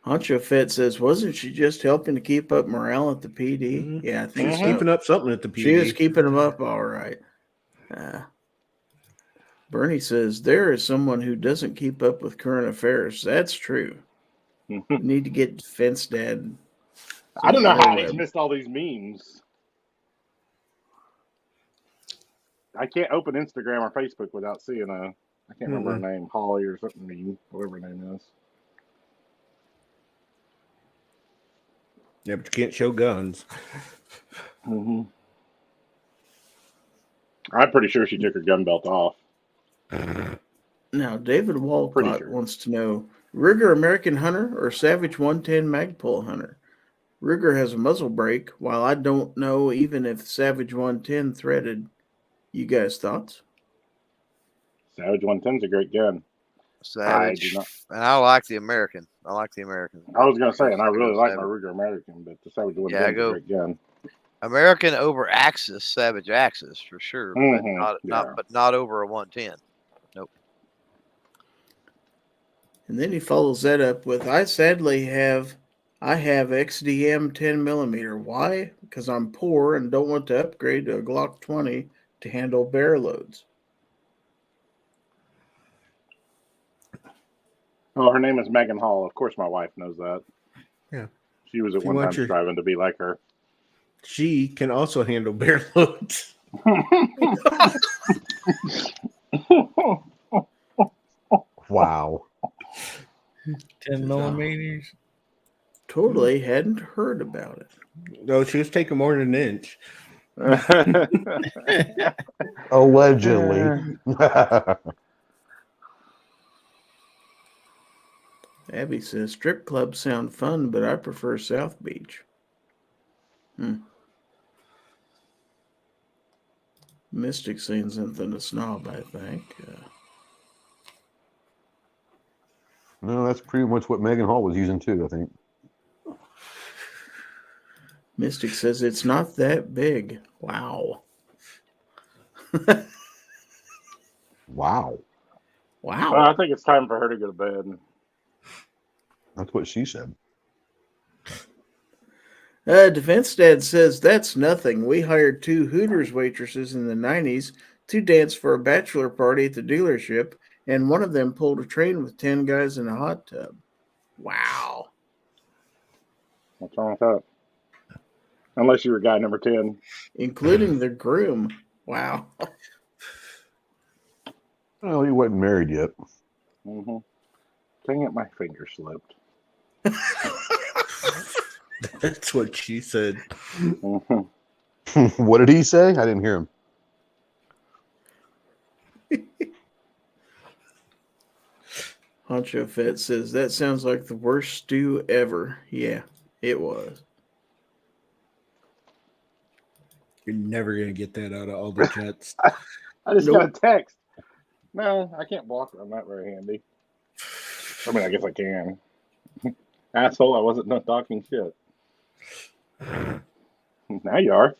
Honcho Fett says, wasn't she just helping to keep up morale at the PD? Mhm. Yeah, I think She's so. keeping up something at the PD. She was keeping them up all right. Bernie says, there is someone who doesn't keep up with current affairs. That's true. You need to get Fence Dad. I don't know how he's missed all these memes. I can't open Instagram or Facebook without seeing I can't remember her name, Holly or something meme, whatever her name is. Yeah, but you can't show guns. Mm-hmm. I'm pretty sure she took her gun belt off. Now, David Pretty Walcott sure. wants to know, Ruger American Hunter or Savage 110 Magpul Hunter? Ruger has a muzzle brake, while I don't know even if Savage 110 threaded. You guys' thoughts? Savage 110's a great gun. Savage. I do not. And I like the American. I like the American. I was going to say, and I really like my Savage. Ruger American, but the Savage 110 Yeah, is a great gun. American over Axis, Savage Axis for sure, Mhm, but not over a 110. Nope. And then he follows that up with, I have XDM 10 millimeter. Why? Because I'm poor and don't want to upgrade to a Glock 20 to handle bear loads. Oh, her name is Megan Hall. Of course, my wife knows that. Yeah. She was at If you one want time your- striving to be like her. She can also handle bear loads. Wow. 10 millimeters. Totally hadn't heard about it. No, she was taking more than an inch. Allegedly. Abby says, strip clubs sound fun, but I prefer South Beach. Mystic saying something to snob, I think. No, that's pretty much what Megan Hall was using too, I think. Mystic says it's not that big. Wow. Wow. Wow. Well, I think it's time for her to go to bed. That's what she said. Defense Dad says that's nothing. We hired 2 Hooters waitresses in the 90s to dance for a bachelor party at the dealership, and one of them pulled a train with 10 guys in a hot tub. Wow. What's wrong with that? Unless you were guy number 10. Including the groom. Wow. Well, he wasn't married yet. Mm-hmm. Dang it, my finger slipped. That's what she said. Mm-hmm. What did he say? I didn't hear him. Honcho Fett says that sounds like the worst stew ever. Yeah, it was. You're never going to get that out of all the chats. I just Nope. got a text. No, I can't block it. I'm not very handy. I mean, I guess I can. Asshole, I wasn't done talking shit. Now you are.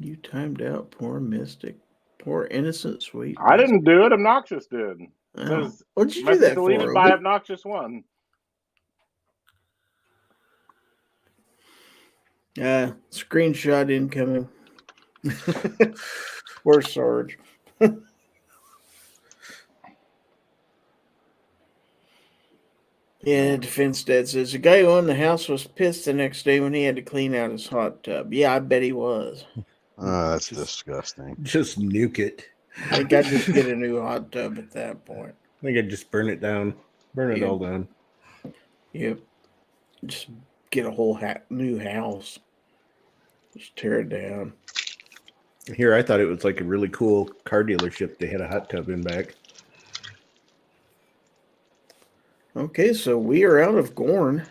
You timed out poor Mystic. Poor innocent sweet. I didn't do it. Obnoxious did. Oh. Says, What'd you do message that for? deleted by Obi? Obnoxious One. Screenshot incoming. Where's Sarge? Yeah, Defense Dad says the guy who owned the house was pissed the next day when he had to clean out his hot tub. Yeah, I bet he was. That's Just- disgusting. Just nuke it. I think I'd just get a new hot tub at that point. I think I'd just burn it down. Burn it Yeah. all down. Yep. Just get a whole new house. Just tear it down. Here, I thought it was like a really cool car dealership. They had a hot tub in back. Okay, so we are out of Gorn.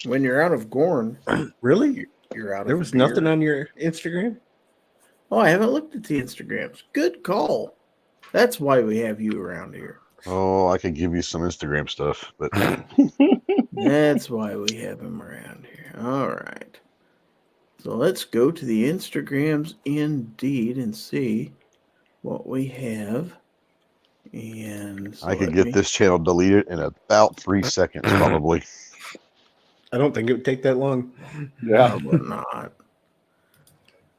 When you're out of Gorn, Really? you're out of There was beer. nothing on your Instagram? Oh, I haven't looked at the Instagrams. Good call. That's why we have you around here. Oh, I could give you some Instagram stuff, but That's why we have him around here. All right. So let's go to the Instagrams indeed and see what we have. And so I could let get me- this channel deleted in about 3 seconds, probably. I don't think it would take that long. Yeah. Probably not.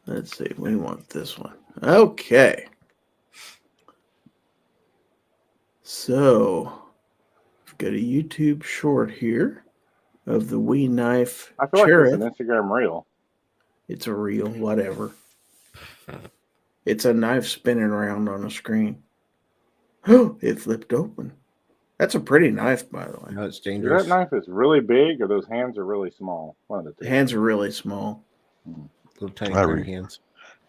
Let's see. We want this one. Okay. So we've got a YouTube short here of the Wee Knife I feel like it's Cherith. an Instagram reel. It's a reel, whatever. It's a knife spinning around on a screen. Oh, it flipped open. That's a pretty knife, by the way. No, it's Either dangerous. that knife is really big or those hands are really small. One of the The two. hands are really small. Little tiny, I tiny re- hands.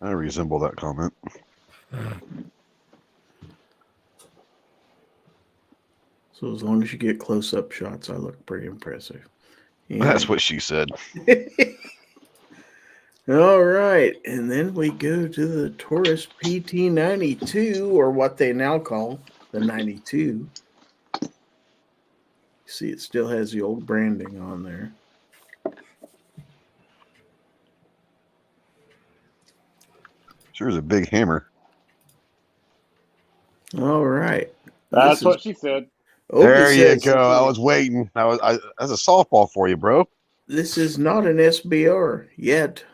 I resemble that comment. So as long as you get close-up shots, I look pretty impressive. That's what she said. All right, and then we go to the Taurus PT92, or what they now call the 92. See, it still has the old branding on there. Sure is a big hammer. All right. That's This what is- she said. Obi There you says, go. I was waiting. That's a softball for you, bro. This is not an SBR yet.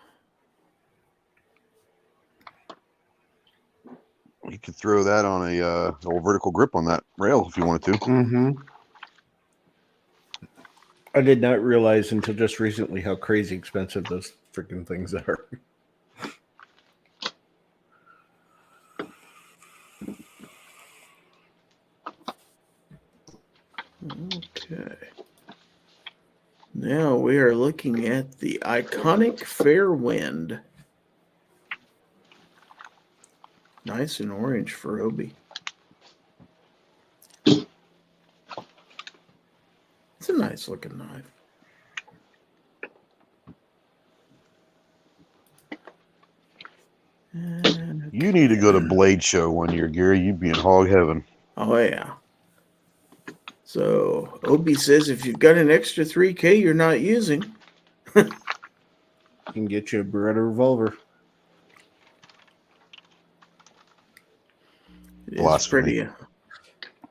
You could throw that on a old vertical grip on that rail if you wanted to. Mm-hmm. I did not realize until just recently how crazy expensive those freaking things are. Okay. Now we are looking at the iconic Fairwind. Nice and orange for Obi. It's a nice looking knife. You need to go to Blade Show one year, Gary. You'd be in hog heaven. Oh, yeah. So Obi says if you've got an extra 3K you're not using, Can get you a Beretta revolver. it's Blasphemy. pretty.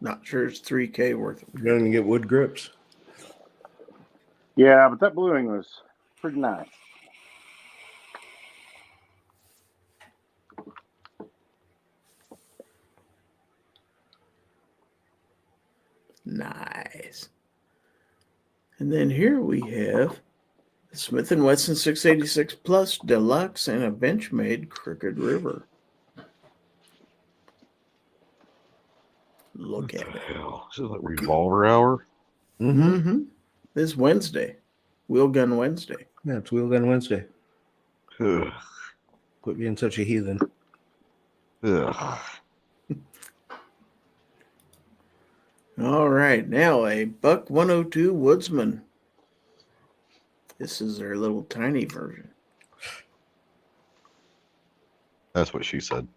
Not sure it's 3K worth of. You're going to get wood grips. Yeah, but that bluing was pretty nice. Nice. And then here we have the Smith & Wesson 686 Plus Deluxe and a Benchmade Crooked River. Look at it. Hell, this is like revolver hour. Mm-hmm. This Wednesday. Wheel Gun Wednesday. Yeah, it's Wheel Gun Wednesday. Ugh. Quit being such a heathen. Ugh. All right. Now a Buck 102 Woodsman. This is their little tiny version. That's what she said.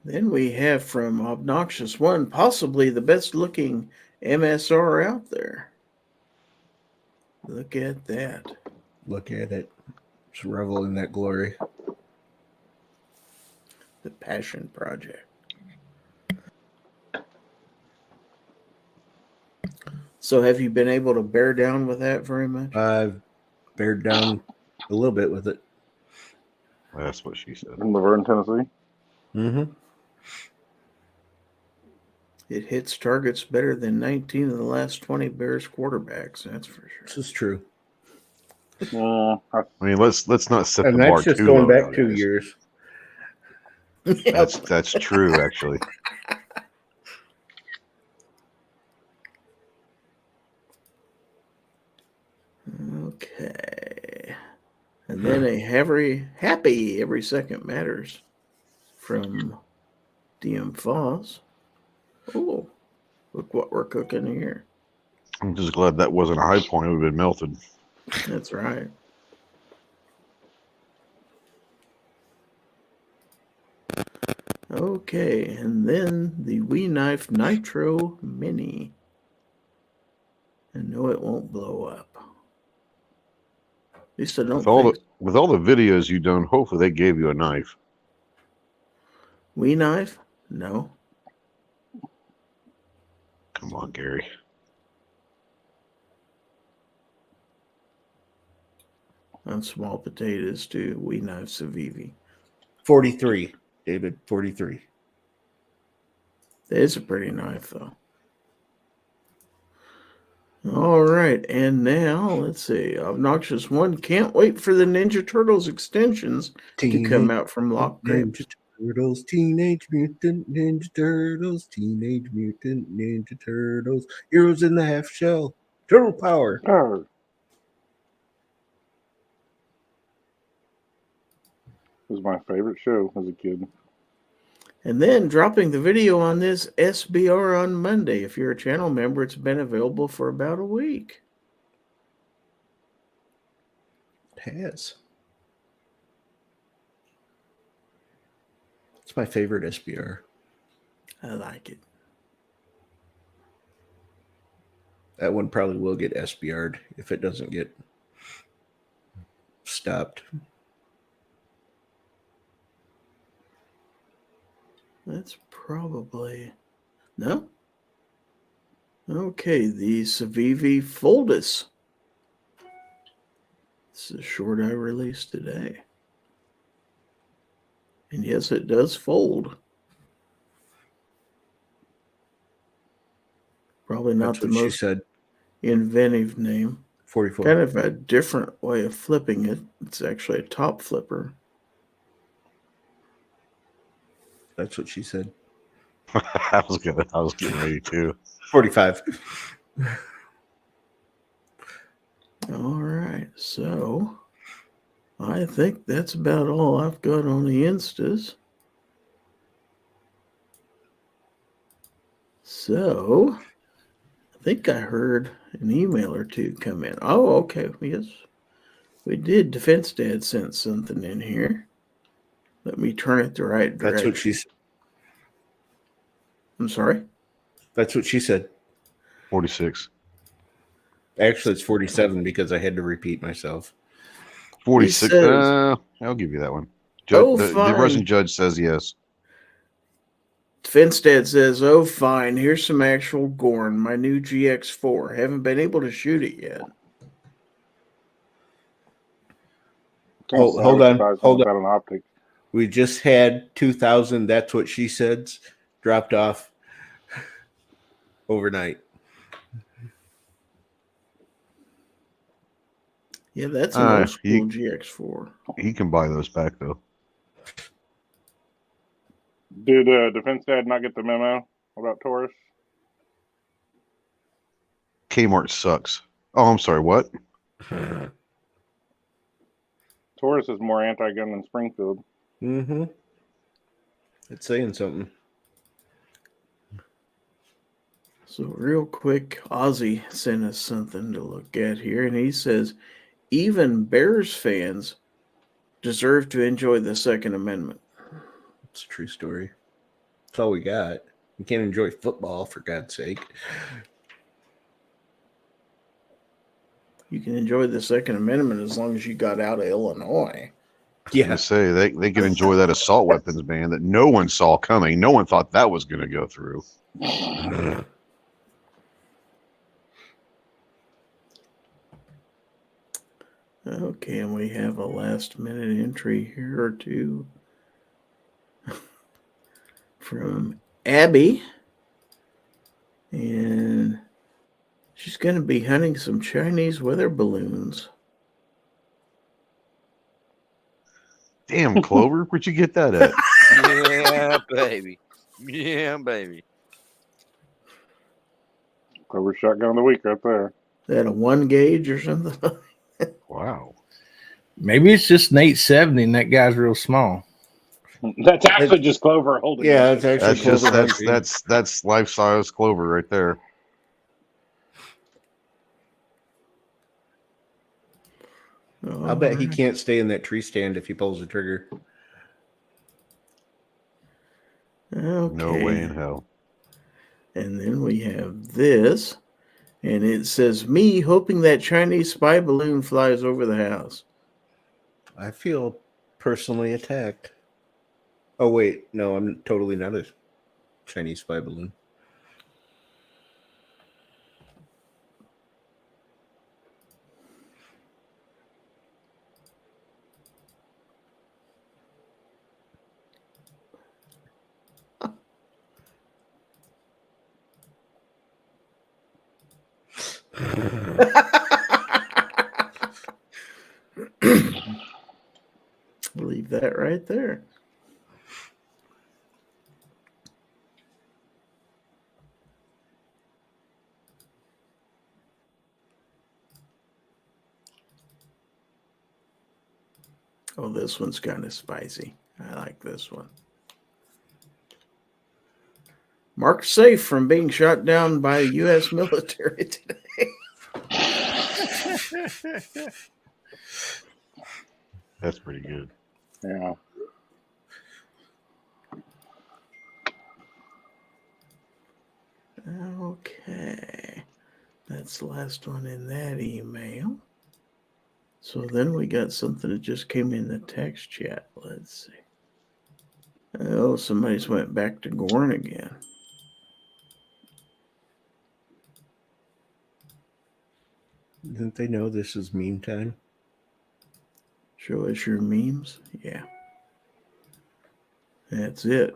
Then we have from Obnoxious One, possibly the best looking MSR out there. Look at that. Look at it. Just revel in that glory. The Passion Project. So have you been able to bear down with that very much? I've bared down a little bit with it. That's what she said. In Laverne, Tennessee. Mm-hmm. It hits targets better than 19 of the last 20 Bears quarterbacks. That's for sure. This is true. Yeah, I mean, let's not set And the bar that's just too going low back 2 nowadays. years. That's true, actually. Okay. And then a happy every second matters from DM Foss. Oh, look what we're cooking here. I'm just glad that wasn't a high point. It would have been melted. That's right. Okay, and then the Wee Knife Nitro Mini. And no, it won't blow up. At least I don't With all the videos you've done, hopefully they gave you a knife. Wee Knife? No. Come on, Gary. On small potatoes too. Wee Knife Civivi. 43, David. 43. That is a pretty knife, though. All right, and now let's see. Obnoxious One can't wait for the Ninja Turtles extensions to come out from Lock Grips. Turtles, Teenage Mutant Ninja Turtles, Teenage Mutant Ninja Turtles, Heroes in the Half Shell, Turtle Power. Oh. It was my favorite show as a kid. And then dropping the video on this SBR on Monday. If you're a channel member, it's been available for about a week. It has. It's my favorite SBR. I like it. That one probably will get SBR'd if it doesn't get stopped. That's probably... No? Okay, the Civivi Foldus. This is a short I released today. And yes, it does fold. Probably not That's the what she most said. inventive name. 44. Kind of a different way of flipping it. It's actually a top flipper. That's what she said. I was getting ready to. 45. All right, so I think that's about all I've got on the Instas. So I think I heard an email or two come in. Oh, okay. Yes, we did. Defense Dad sent something in here. Let me turn it the right direction. That's what she said. I'm sorry? That's what she said. 46. Actually, it's 47 because I had to repeat myself. 46. says- I'll give you that one. Oh, the fine. Russian judge says yes. Defense Dad says, oh, fine. Here's some actual Gorn, my new GX4. Haven't been able to shoot it yet. Hold on. Without an optic. We just had 2,000. That's what she said. Dropped off overnight. Yeah, that's an old school GX4. He can buy those back, though. Did Defense Dad not get the memo about Taurus? Kmart sucks. Oh, I'm sorry. What? Taurus is more anti-gun than Springfield. Mm-hmm. It's saying something. So real quick, Ozzy sent us something to look at here, and he says, even Bears fans deserve to enjoy the Second Amendment. It's a true story. That's all we got. You can't enjoy football, for God's sake. You can enjoy the Second Amendment as long as you got out of Illinois. I say they can enjoy that assault weapons ban that no one saw coming. No one thought that was going to go through. Okay, and we have a last minute entry here or two from Abby. And she's going to be hunting some Chinese weather balloons. Damn, Clover, where'd you get that at? Yeah, baby. Yeah, baby. Clover shotgun of the week right there. Is that a 1 gauge or something? Wow. Maybe it's just an 870 and that guy's real small. That's actually just Clover holding. Yeah, it. it's actually That's just Clover. that's life size Clover right there. I'll bet he can't stay in that tree stand if he pulls the trigger. Okay. No way in hell. And then we have this, and it says, "Me hoping that Chinese spy balloon flies over the house." I feel personally attacked. Oh, wait. No, I'm totally not a Chinese spy balloon. Leave that right there. Oh, this one's kind of spicy. I like this one. Marked safe from being shot down by the U.S. military today. That's pretty good. Yeah. Okay. That's the last one in that email. So then we got something that just came in the text chat. Let's see. Oh, somebody's went back to Gorn again. Didn't they know this is meme time? Show us your memes. Yeah. That's it.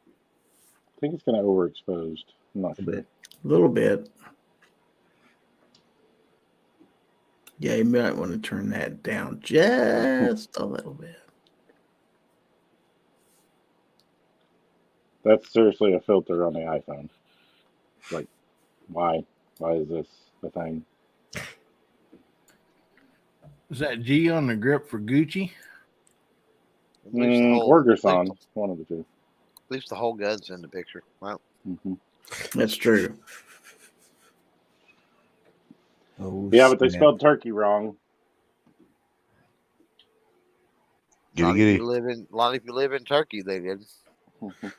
I think it's kind of overexposed. I'm not sure. A little bit. Yeah, you might want to turn that down just a little bit. That's seriously a filter on the iPhone. Like, why? Why is this the thing? Is that G on the grip for Gucci? Or Gerson, one of the two. At least the whole gun's in the picture. Wow. Mm-hmm. That's true. Oh, Yeah, but they spelled turkey wrong. A lot of you live in Turkey, they did. As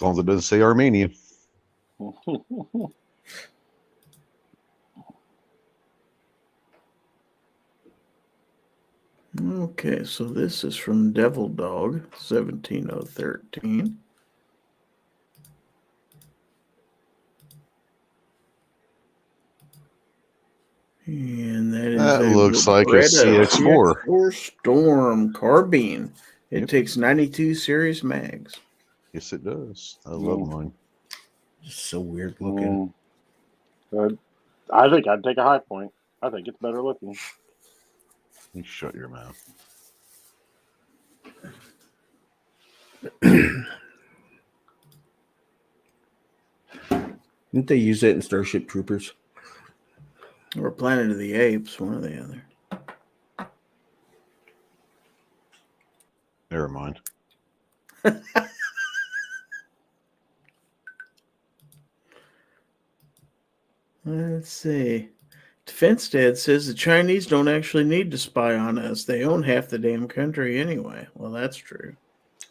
long as it doesn't say Armenia. Okay, so this is from Devil Dog 17013. And that looks like a CX4. CX4 Storm carbine. It takes 92 series mags. Yes, it does. I love mine. It's so weird looking. I think I'd take a high point. I think it's better looking. You shut your mouth. Didn't they use it in Starship Troopers? Or Planet of the Apes, one or the other. Never mind. Let's see. Defense Dad says the Chinese don't actually need to spy on us. They own half the damn country anyway. Well, that's true.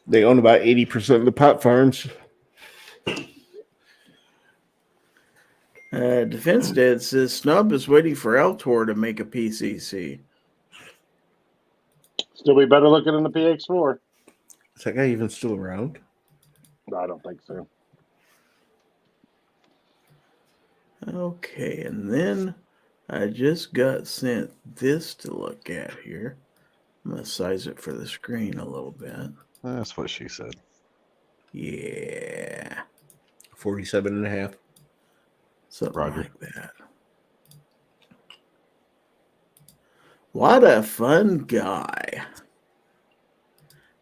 They own about 80% of the pot farms. Defense Dad says Snub is waiting for Altor to make a PCC. Still be better looking than the PX4. Is that guy even still around? I don't think so. Okay, and then I just got sent this to look at here. I'm going to size it for the screen a little bit. That's what she said. Yeah. 47.5. Something Roger. like that. What a fun guy.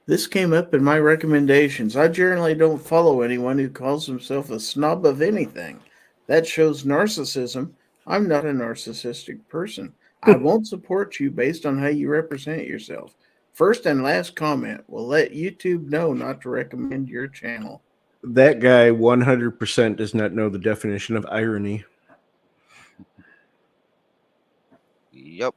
This came up in my recommendations. I generally don't follow anyone who calls himself a snob of anything. That shows narcissism. I'm not a narcissistic person. I won't support you based on how you represent yourself. First and last comment will let YouTube know not to recommend your channel. That guy 100% does not know the definition of irony. Yep.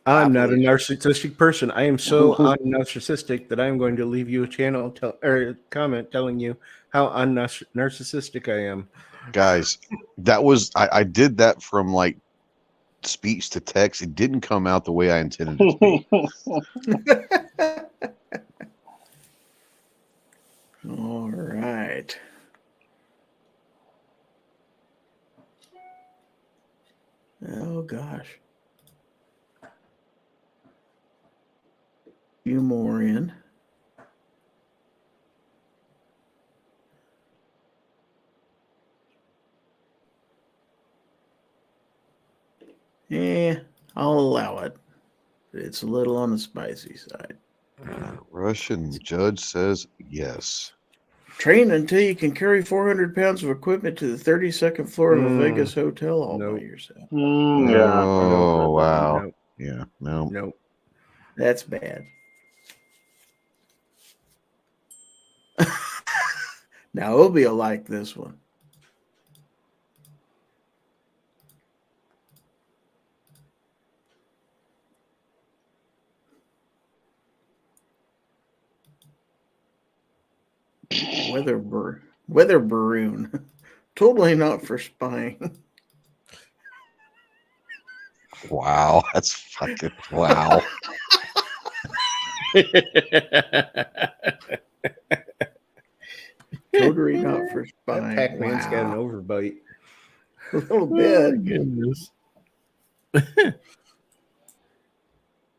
I'm not a believe you. narcissistic person. I am so un-narcissistic that I'm going to leave you a channel or a comment telling you how un-narcissistic I am. Guys, that was I did that from like speech to text. It didn't come out the way I intended it to be. All right. Oh, gosh. Few more in. Yeah, I'll allow it. It's a little on the spicy side. Russian judge says yes. Train until you can carry 400 pounds of equipment to the 32nd floor of a Vegas hotel all by yourself. Yeah. Oh, wow. No. Yeah, no. No. That's bad. Now, Obi will like this one. Weather Baroon. Totally not for spying. Wow, that's fucking wow. Totally not for spying. Pac-Man's got an overbite. A little bit. Goodness.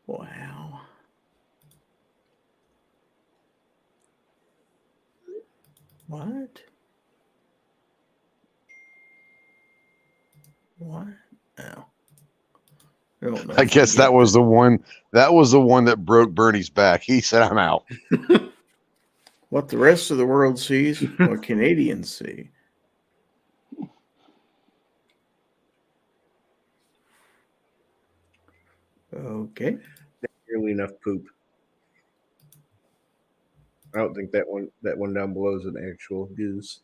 Wow. What? What? Oh. I guess that was the one. That was the one that broke Bernie's back. He said, "I'm out." What the rest of the world sees, what Canadians see. Okay. Nearly enough poop. I don't think that one down below is an actual goose.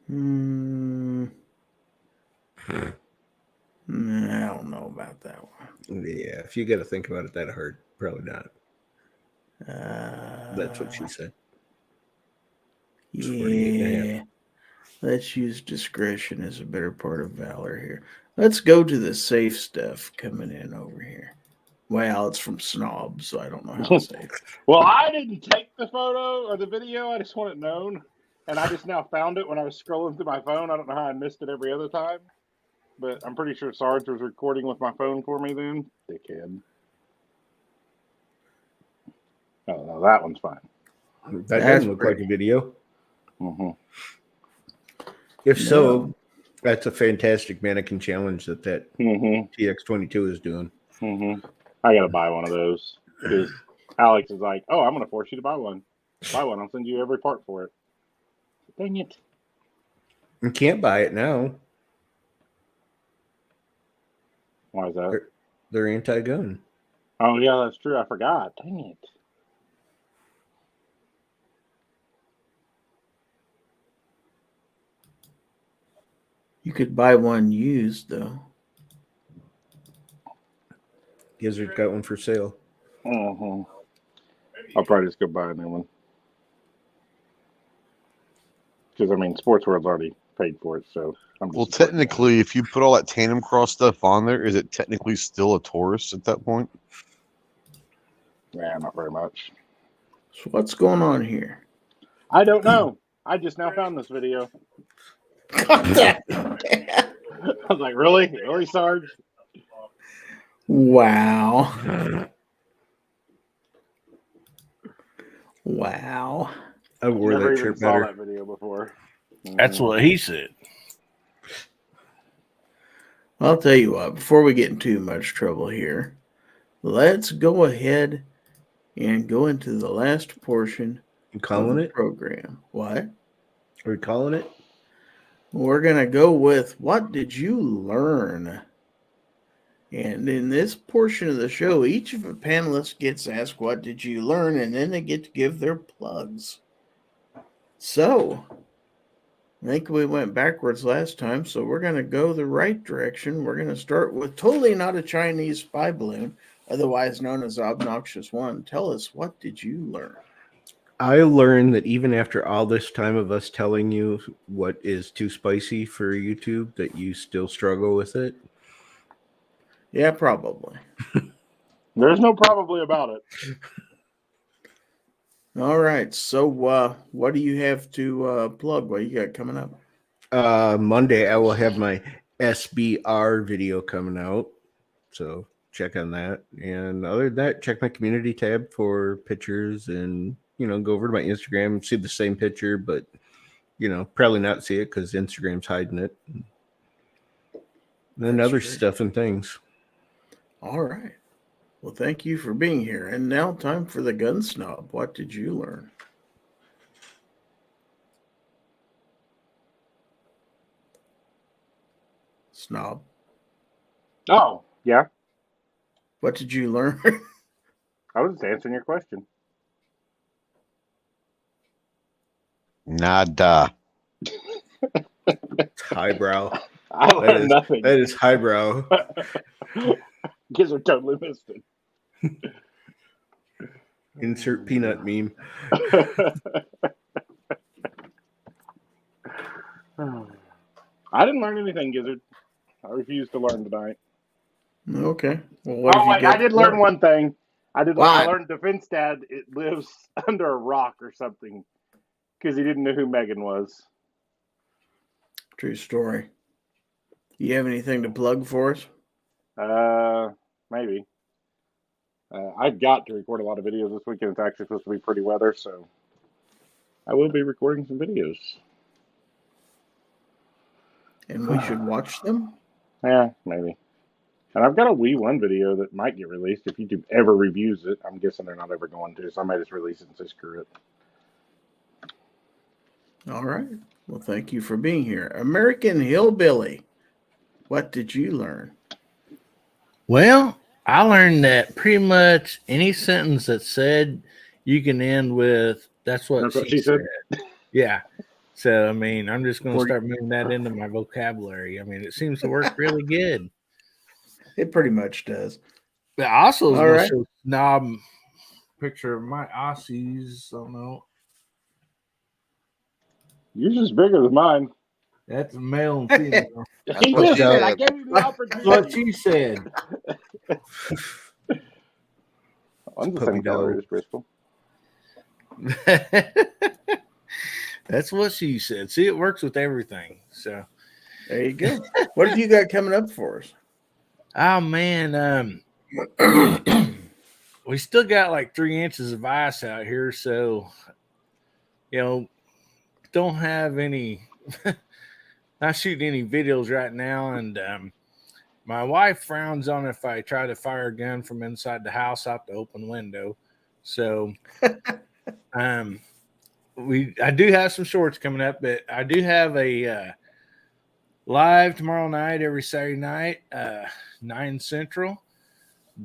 I don't know about that one. Yeah, if you got to think about it that hard, probably not. That's what she said. Yeah. Let's use discretion as a better part of valor here. Let's go to the safe stuff coming in over here. Well, it's from Snob, so I don't know how to say it. Well, I didn't take the photo or the video. I just want it known. And I just now found it when I was scrolling through my phone. I don't know how I missed it every other time. But I'm pretty sure Sarge was recording with my phone for me then. Dickhead. Oh, no, that one's fine. That doesn't look like a video. Mm-hmm. If so, that's a fantastic mannequin challenge that Mm-hmm. TX22 is doing. Mm-hmm. I gotta buy one of those because Alex is like, "Oh, I'm gonna force you to buy one. Buy one. I'll send you every part for it." Dang it! You can't buy it now. Why is that? They're anti-gun. Oh yeah, that's true. I forgot. Dang it! You could buy one used, though. Gizzard got one for sale. Mm-hmm. I'll probably just go buy a new one. Because, I mean, Sports World's already paid for it, so I'm just... Well, technically, if you put all that Tandem Cross stuff on there, is it technically still a Taurus at that point? Yeah, not very much. So what's going on here? I don't know. I just now found this video. I was like, really? Really, Sarge? Wow. Wow. I wore Never that even shirt saw better. that video before. That's what he said. I'll tell you what, before we get in too much trouble here, let's go ahead and go into the last portion You of calling the it? program. What? Are we calling it? We're going to go with what did you learn? And in this portion of the show, each of the panelists gets asked, what did you learn? And then they get to give their plugs. So, I think we went backwards last time, so we're going to go the right direction. We're going to start with totally not a Chinese spy balloon, otherwise known as Obnoxious One. Tell us, what did you learn? I learned that even after all this time of us telling you what is too spicy for YouTube, that you still struggle with it. Yeah, probably. There's no probably about it. All right. So, what do you have to plug? What you got coming up? Monday, I will have my SBR video coming out. So check on that. And other than that, check my community tab for pictures and, go over to my Instagram and see the same picture, but, probably not see it because Instagram's hiding it. And then That's other great. stuff and things. All right. Well, thank you for being here. And now time for the gun snob. What did you learn? Snob. Oh, yeah. What did you learn? I was just answering your question. Nada. It's highbrow. I learned nothing. That is highbrow. Gizzard totally missed it. Insert peanut meme. I didn't learn anything, Gizzard. I refuse to learn tonight. Okay. Well, what have Oh, you wait, got? I did learn one thing. I What? learned Defense Dad, it lives under a rock or something because he didn't know who Megan was. True story. You have anything to plug for us? Maybe. I've got to record a lot of videos this weekend. It's actually supposed to be pretty weather, so I will be recording some videos. And we should watch them? Yeah, maybe. And I've got a Wii 1 video that might get released if YouTube ever reviews it. I'm guessing they're not ever going to, so I might just release it and say screw it. All right. Well, thank you for being here. American Hillbilly. What did you learn? Well, I learned that pretty much any sentence that said you can end with that's what she said. Yeah. So, I'm just going to start moving that into my vocabulary. It seems to work really good. It pretty much does. But also, all right. Show snob picture of my Aussies. I don't know. Yours is bigger than mine. That's male and female. He just said, I gave you the opportunity. What she said. I'm the same color as Bristol. That's what she said. See, it works with everything. So there you go. What have you got coming up for us? Oh man, we still got like 3 inches of ice out here, so don't have any not shooting any videos right now, and my wife frowns on if I try to fire a gun from inside the house out the open window. So I do have some shorts coming up, but I do have a live tomorrow night, every Saturday night, 9 Central,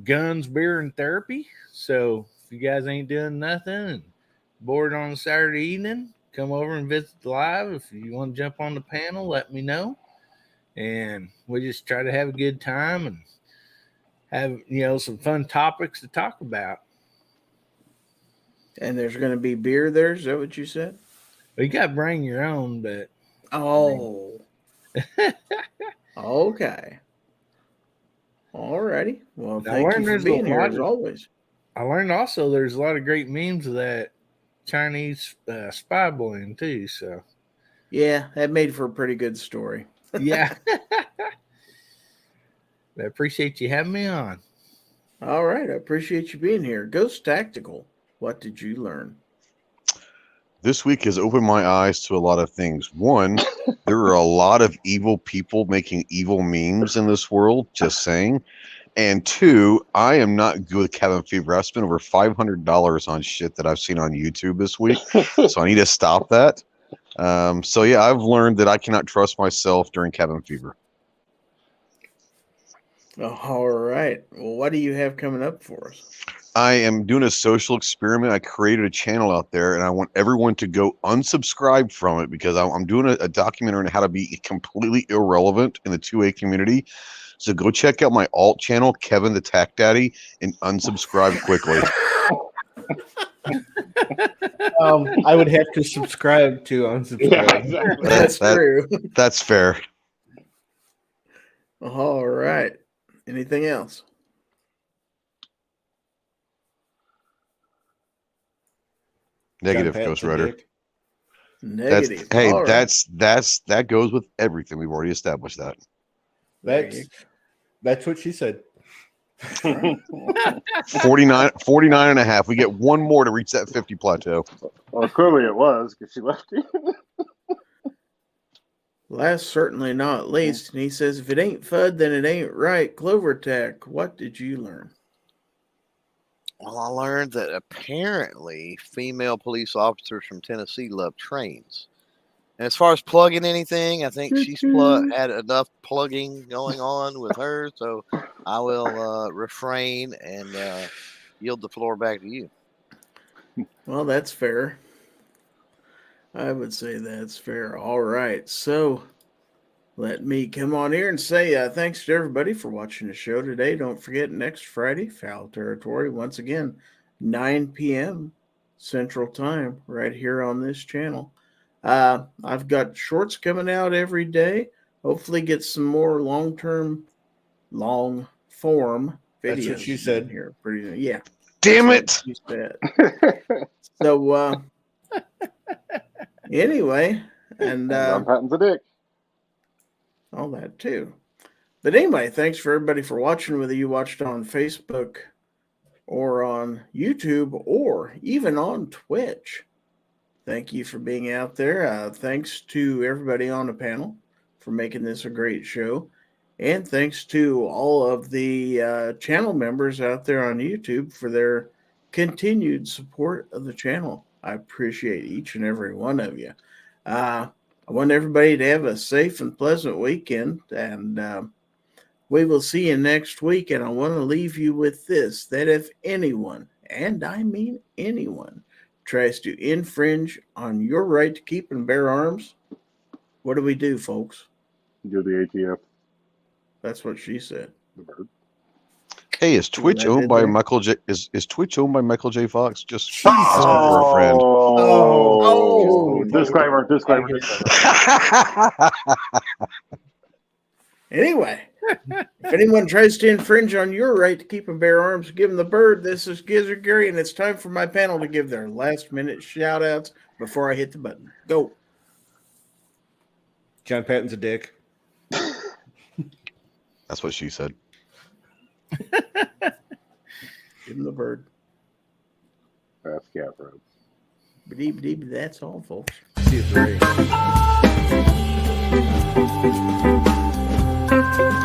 guns, beer, and therapy. So if you guys ain't doing nothing and bored on a Saturday evening, come over and visit the live. If you want to jump on the panel, let me know. And we just try to have a good time and have, some fun topics to talk about. And there's going to be beer there. Is that what you said? Well, you got to bring your own, but. Oh. Okay. All righty. Well, thank you for being here as always. I learned also there's a lot of great memes that Chinese spy balloon too. So Yeah, that made for a pretty good story. yeah, I appreciate you having me on. All right, I appreciate you being here. Ghost Tactical, what did you learn? This week has opened my eyes to a lot of things. One, there are a lot of evil people making evil memes in this world, just saying. And two, I am not good with cabin fever. I've spent over $500 on shit that I've seen on YouTube this week, so I need to stop that. So yeah, I've learned that I cannot trust myself during cabin fever. All right. Well, what do you have coming up for us? I am doing a social experiment. I created a channel out there, and I want everyone to go unsubscribe from it because I'm doing a documentary on how to be completely irrelevant in the 2A community. So go check out my alt channel, Kevin the Tack Daddy, and unsubscribe quickly. I would have to subscribe to unsubscribe. Yeah, exactly. That's true. That's fair. All right. Anything else? Negative, John Ghost Pat's a Rider. dick. Negative. Hey, All right. that goes with everything. We've already established that. That's what she said. 49 and a half. We get one more to reach that 50 plateau. Well, clearly it was because she left you. Last, certainly not least, and he says, if it ain't FUD, then it ain't right. Clover Tech, what did you learn? Well, I learned that apparently female police officers from Tennessee love trains. And as far as plugging anything, I think she's had enough plugging going on with her, so I will refrain and yield the floor back to you. Well, that's fair. I would say that's fair. All right. So let me come on here and say thanks to everybody for watching the show today. Don't forget, next Friday, Fowl Territory, once again, 9 p.m. Central Time, right here on this channel. I've got shorts coming out every day. Hopefully get some more long-form videos. That's what she said. in here. Pretty, yeah. Damn it! She said. So, anyway, and John Patton's a dick. all that too. But anyway, thanks for everybody for watching, whether you watched on Facebook or on YouTube or even on Twitch. Thank you for being out there. Thanks to everybody on the panel for making this a great show. And thanks to all of the channel members out there on YouTube for their continued support of the channel. I appreciate each and every one of you. I want everybody to have a safe and pleasant weekend, and we will see you next week. And I want to leave you with this, that if anyone, and I mean anyone, tries to infringe on your right to keep and bear arms, what do we do, folks? You're the ATF. That's what she said. The bird. Hey, is Twitch I owned did by there? Michael J? Is Twitch owned by Michael J. Fox? Just asking for a friend. Oh, disclaimer. Anyway, if anyone tries to infringe on your right to keep and bear arms, give them the bird. This is Gizzard Gary, and it's time for my panel to give their last-minute shout-outs before I hit the button. Go. John Patton's a dick. That's what she said. Give them the bird. That's cat road. That's all, folks. See you at the race.